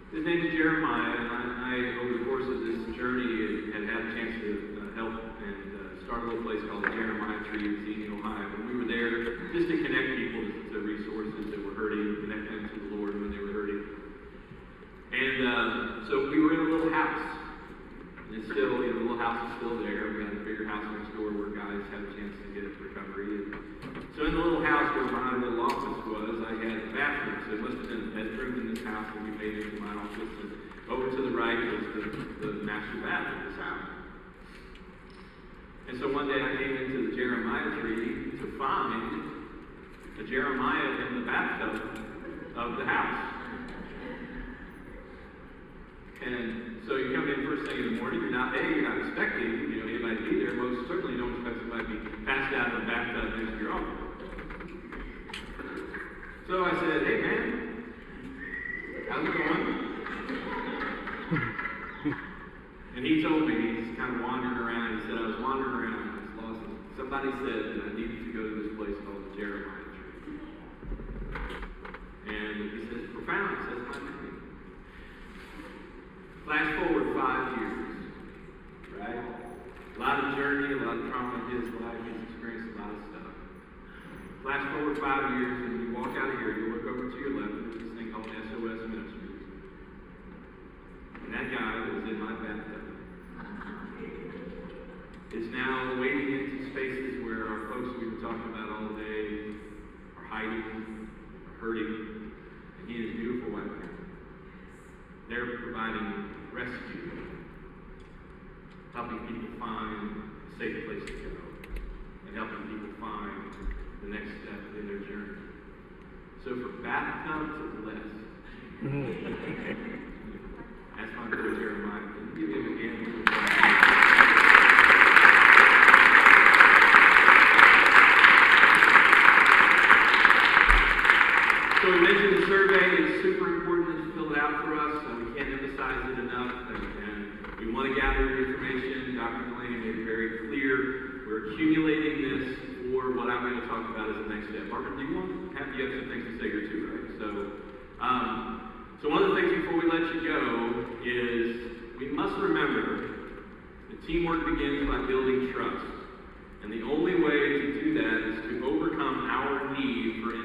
His name is Jeremiah, and I over the course of this journey, had a chance to help and start a little place called the Jeremiah Tree in Xenia, Ohio. And we were there just to connect people to resources that were hurting, connect them to the Lord when they were hurting. And so we were in a little house. And it's still, the little house is still there. We had a bigger house next door where guys had a chance to get recovery. And so in the little house where my little office was, I had a bathroom. So it must have been a bedroom in this house that we made into my office. And over to the right was the master bathroom of this house. And so one day I came into the Jeremiah tree to find a Jeremiah in the bathtub of the house. And so you come in first thing in the morning, you're not expecting, anybody to be there. Most certainly don't expect somebody to be passed out in the bathtub next to your office. So I said, hey man, how's it going? And he told me, he's kind of wandering around. He said, I was wandering around, I was lost. Somebody said that I needed to go to this place called the Jeremiah Tree. And he says, profound, he says my name. Flash forward 5 years, right? A lot of journey, a lot of trauma in his life. He's experienced a lot of stuff. Flash forward 5 years, and when you walk out of here, you look over to your left, and there's this thing called SOS Ministries. And that guy that was in my bathtub is now wading into spaces where our folks we've been talking about all day are hiding, are hurting, and he and his beautiful wife. They're providing rescue, helping people find a safe place to go, and helping people find the next step in their journey. So from bathtub to blessed. That's my boy Jeremiah. Can you give him a hand? So we mentioned the survey. It's super important that you fill it out for us, and we can't emphasize it enough. And we want to gather information. Dr. Delaney made it very clear. We're accumulating this for what I'm going to talk about as the next step. Margaret, you have some things to say here too, right? So one of the things before we let you go is we must remember that teamwork begins by building trust. And the only way to do that is to overcome our need for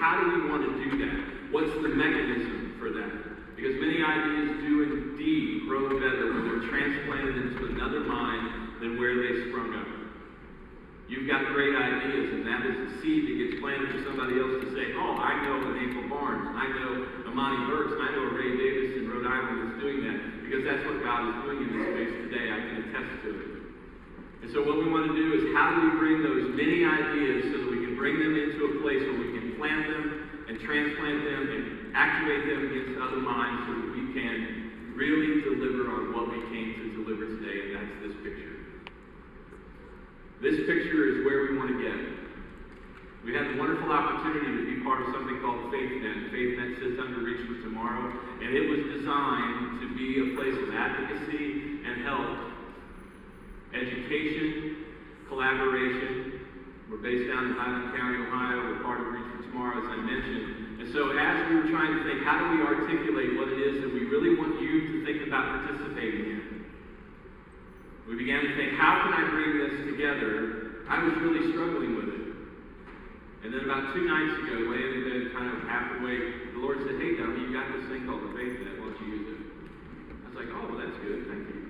how do we want to do that? What's the mechanism for that? Because many ideas do indeed grow better when they're transplanted into another mind than where they sprung up. You've got great ideas, and that is the seed that gets planted for somebody else to say, oh, I know an April Barnes, I know a Monty Burks, I know a Ray Davis in Rhode Island that's doing that, because that's what God is doing in this space today. I can attest to it. And so what we want to do is, how do we bring those many ideas so that we can bring them into a place where we can plant them and transplant them and activate them against other minds so that we can really deliver on what we came to deliver today, and that's this picture. This picture is where we want to get. We had the wonderful opportunity to be part of something called FaithNet. FaithNet sits under Reach for Tomorrow, and it was designed to be a place of advocacy and help, education, collaboration. We're based down in Highland County, Ohio. We're part of Reach for Tomorrow, as I mentioned. And so as we were trying to think, how do we articulate what it is that we really want you to think about participating in? We began to think, how can I bring this together? I was really struggling with it. And then about 2 nights ago, laying in bed, kind of half awake, the Lord said, hey, Dummy, you got this thing called the FaithNet. Why don't you use it? I was like, oh, well, that's good. Thank you.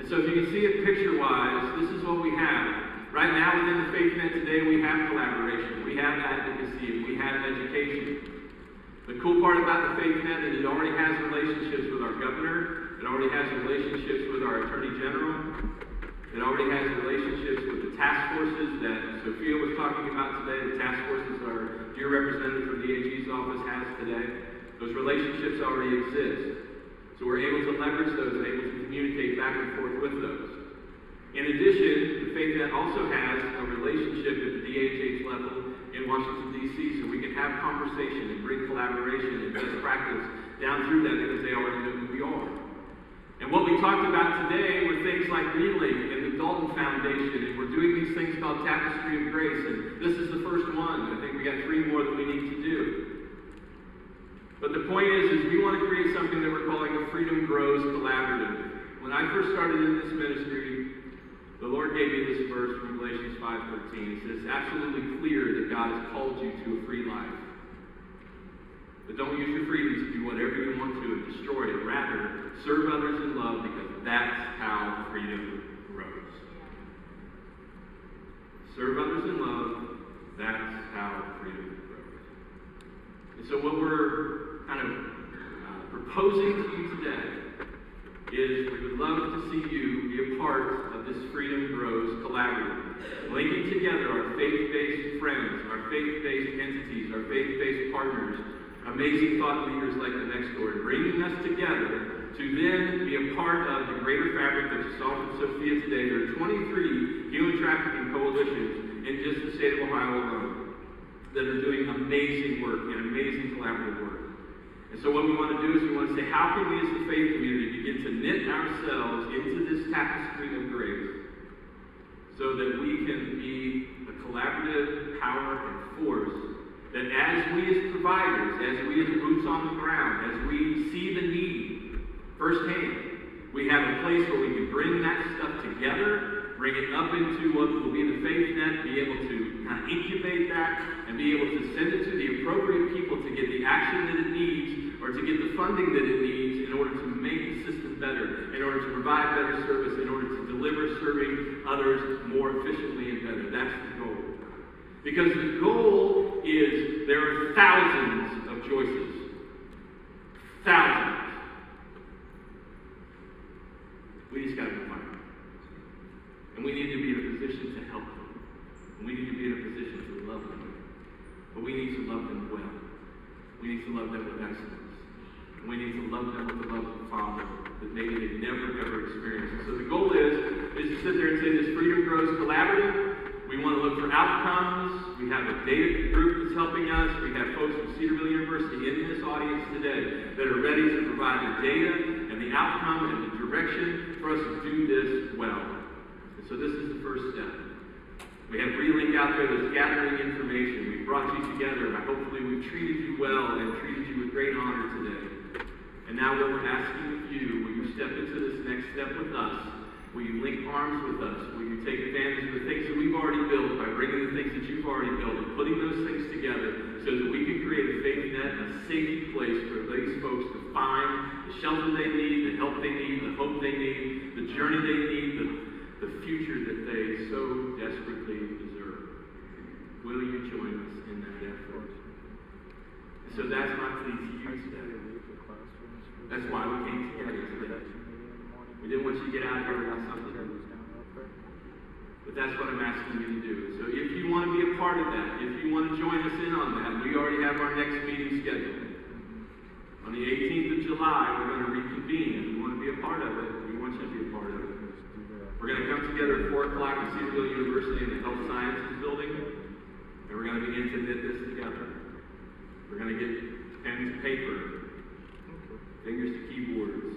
And so if you can see it picture-wise, this is what we have. Right now within the FaithNet today, we have collaboration, we have advocacy, we have education. The cool part about the FaithNet is it already has relationships with our governor, it already has relationships with our Attorney General, it already has relationships with the task forces that Sophia was talking about today. The task forces our dear representative from the AG's office has today. Those relationships already exist. So we're able to leverage those and able to communicate back and forth with those. In addition, the FaithNet also has a relationship at the DHH level in Washington, D.C., so we can have conversation and bring collaboration and best practice down through that because they already know who we are. And what we talked about today were things like Relink and the Dalton Foundation, and we're doing these things called Tapestry of Grace, and this is the first one. I think we got 3 more that we need to do. But the point is we want to create something that we're calling a Freedom Grows Collaborative. When I first started in this ministry, the Lord gave me this verse from Galatians 5:13. It says, it's absolutely clear that God has called you to a free life. But don't use your freedom to do whatever you want to and destroy it. Rather, serve others in love, because that's how freedom grows. Serve others in love, that's how freedom grows. And so what we're kind of proposing to you today is we would love to see you be a part of this Freedom Grows Collaborative, linking together our faith-based friends, our faith-based entities, our faith-based partners, amazing thought leaders like the Next Door, bringing us together to then be a part of the greater fabric that you saw from Sophia today. There are 23 human trafficking coalitions in just the state of Ohio alone that are doing amazing work and amazing collaborative work. And so what we want to do is we want to say, how can we as the faith community begin to knit ourselves into this tapestry of grace so that we can be a collaborative power and force that as we as providers, as we as boots on the ground, as we see the need firsthand, we have a place where we can bring that stuff together, bring it up into what will be the FaithNet, be able to kind of incubate that, and be able to send it to the appropriate people to get the action that it needs, or to get the funding that it needs in order to make the system better, in order to provide better service, in order to deliver serving others more efficiently and better. That's the goal. Because the goal is there are thousands of choices. Thousands. We just got to go find them. And we need to be in a position to help them. And we need to be in a position to love them. But we need to love them well. We need to love them with excellence. And we need to love them with the love of the Father that maybe they've never, ever experienced. So the goal is to sit there and say this Freedom Grows Collaborative. We want to look for outcomes. We have a data group that's helping us. We have folks from Cedarville University in this audience today that are ready to provide the data and the outcome and the direction for us to do this well. And so this is the first step. We have Relink out there that's gathering information. We've brought you together, and hopefully we've treated you well and treated you with great honor today. And now what we're asking of you, will you step into this next step with us Will you link arms with us? Will you take advantage of the things that we've already built by bringing the things that you've already built and putting those things together so that we can create a faith net, a safety place for these folks to find the shelter they need, the help they need, the hope they need, the journey they need, the future that they so desperately deserve. Will you join us in that effort? So that's my plea to you today. That's why we came together today. We didn't want you to get out of here without something. But that's what I'm asking you to do. So if you want to be a part of that, if you want to join us in on that, we already have our next meeting scheduled. On the 18th of July, we're going to reconvene. If you want to be a part of it, we want you to be a part of it. We're going to come together at 4 o'clock at Cedarville University in the Health Sciences building, and we're going to begin to knit this together. We're going to get pen to paper, fingers to keyboards,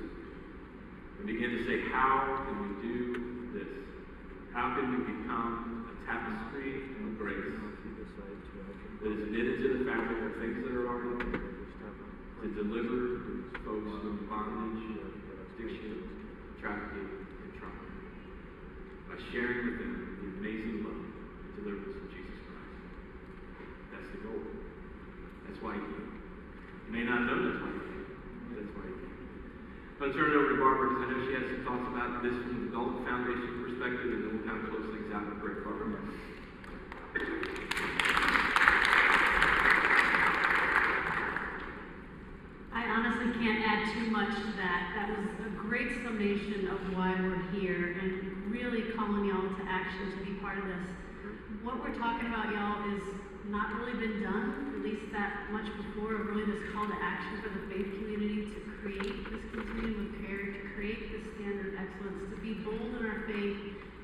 and begin to say, how can we do this? How can we become a tapestry of grace that is knitted to the fabric of things that are already there, to deliver folks from bondage, addiction, trafficking, and trauma, by sharing with them the amazing love and deliverance of Jesus Christ. That's the goal. That's why you came. You may not know that's why you came. That's why you came. I'm going to turn it over to Barbara because I know she has some thoughts about this from the Dalton Foundation perspective, and then we'll kind of close things out with Greg. Barbara. I honestly can't add too much to that. That was a great summation of why we're here and really calling y'all to action to be part of this. What we're talking about, y'all, is not really been done, at least that much before, really this call to action for the faith community to create this continuum of care, to create this standard of excellence, to be bold in our faith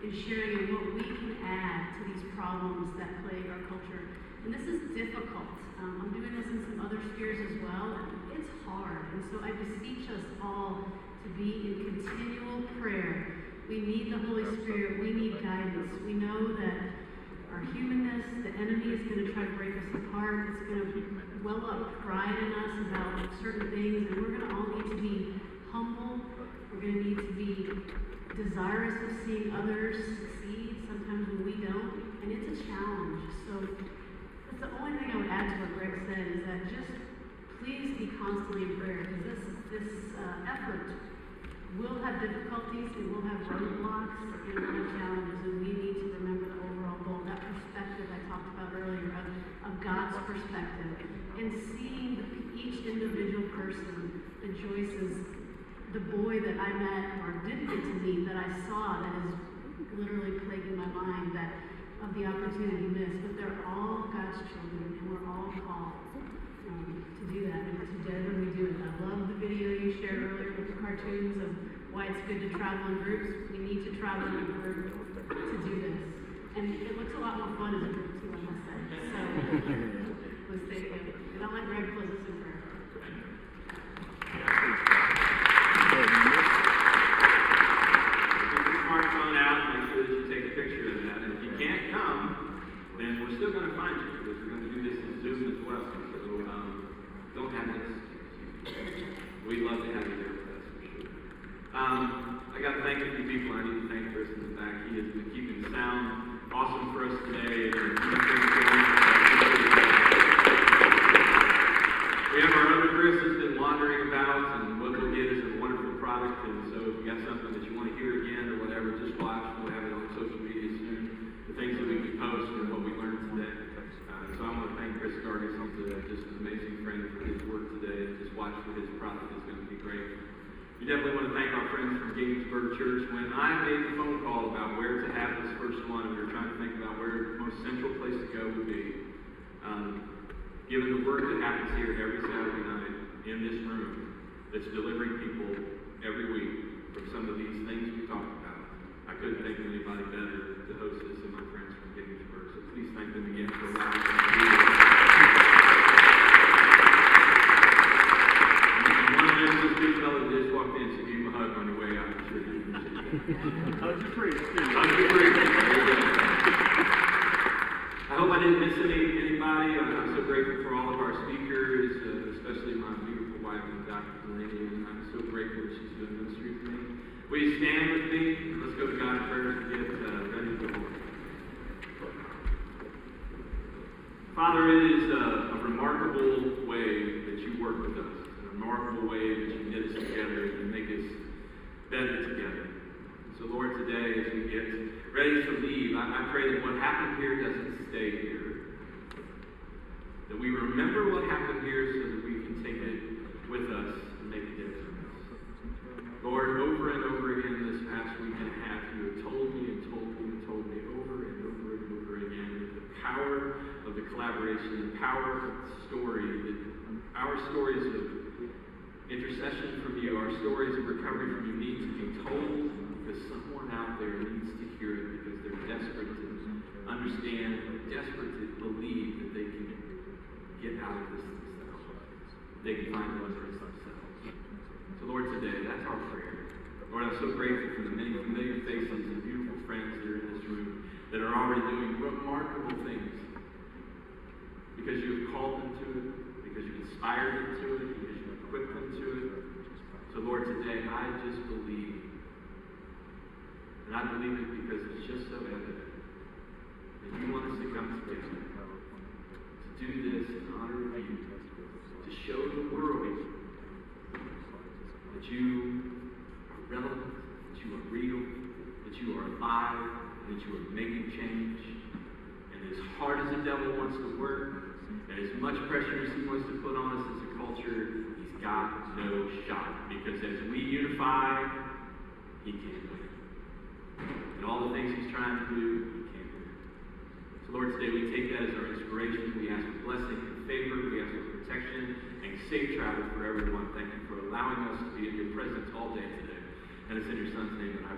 in sharing what we can add to these problems that plague our culture. And this is difficult. I'm doing this in some other spheres as well, and it's hard. And so I beseech us all to be in continual prayer. We need the Holy Spirit. We need guidance. We know that our humanness, the enemy is going to try to break us apart. It's going to well up pride in us about certain things, and we're going to all need to be humble. We're going to need to be desirous of seeing others succeed sometimes when we don't, and it's a challenge. So that's the only thing I would add to what Greg said, is that just please be constantly in prayer, because this effort will have difficulties, it will have roadblocks, and will have challenges, and we need to remember the overall goal, that perspective I talked about earlier, of God's perspective, and seeing each individual person, the Joyces, the boy that I met or didn't get to meet, that I saw, that is literally plaguing my mind, that of the opportunity missed, but they're all God's children, and we're all called to do that, and together we do it. I love the video you shared earlier with the cartoons of why it's good to travel in groups. We need to travel in a group to do this, and it looks a lot more fun as a group too, I must say. So let's stay together. And I'll let Greg close us in prayer. Smartphone out, make sure that you take a picture of that. And if you can't come, then we're still going to find you, because we're going to do this in Zoom as well. So don't have this. We'd love to have you there, that's for sure. I got to thank a few people. I need to thank Chris in the back. He has been keeping the sound awesome for us today. We have our other Chris who's been wandering about, and what we'll get is a wonderful product. And so if you got something that you want to hear again or whatever, just watch. We'll have it on social media soon. The things that we can post and what we learned today. So I want to thank Chris Gargis. He's just an amazing friend for his work today. And just watch for his product. It's going to be great. We definitely want to thank our friends from Gainsburg Church. When I made the phone call about where to have this first one, we were trying to think about where the most central place to go would be. Given the work that happens here every Saturday night in this room, that's delivering people every week from some of these things we talked about, I couldn't think of anybody better to host this than my friends from Gainsburg. So please thank them again for allowing us to do this. One of them, this big fellow that just walked in, so give him a hug on your way out. I'm sure you appreciate it. Hug your priest. Hug your priest. I hope I didn't miss anybody. I'm so grateful for all of our speakers, especially my beautiful wife, Dr. Plenary, and I'm so grateful that she's doing ministry with me. Will you stand with me? Let's Let's go to God in prayer to get ready for the Lord. Father, it is a remarkable way that you work with us, a remarkable way that you knit us together and make us better together. So Lord, today as we get ready to leave, I pray that what happened here doesn't stay here. That we remember what happened here so that we can take it with us and make a difference. Lord, over and over again this past week and a half, you have told me and told me and told me over and over and over again that the power of the collaboration, the power of the story, that our stories of intercession from you, our stories of recovery from you need to be told because someone out there needs to hear it because they're desperate to understand, desperate to believe that they can get out of this themselves. They can find deliverance themselves. So Lord, today, that's our prayer. Lord, I'm so grateful for the many familiar faces and beautiful friends that are in this room that are already doing remarkable things because you have called them to it, because you've inspired them to it, because you've equipped them to it. So Lord, today, I just believe. And I believe it because it's just so evident that you want us to come together to do this in honor of you, to show the world that you are relevant, that you are real, that you are alive, that you are making change. And as hard as the devil wants to work, and as much pressure as he wants to put on us as a culture, he's got no shot. Because as we unify, he can't win. And all the things he's trying to do, he can't win. So Lord, today we take that as our inspiration. We ask for blessing and favor. We ask for protection and safe travel for everyone. Thank you for allowing us to be in your presence all day today. And it's in your son's name that I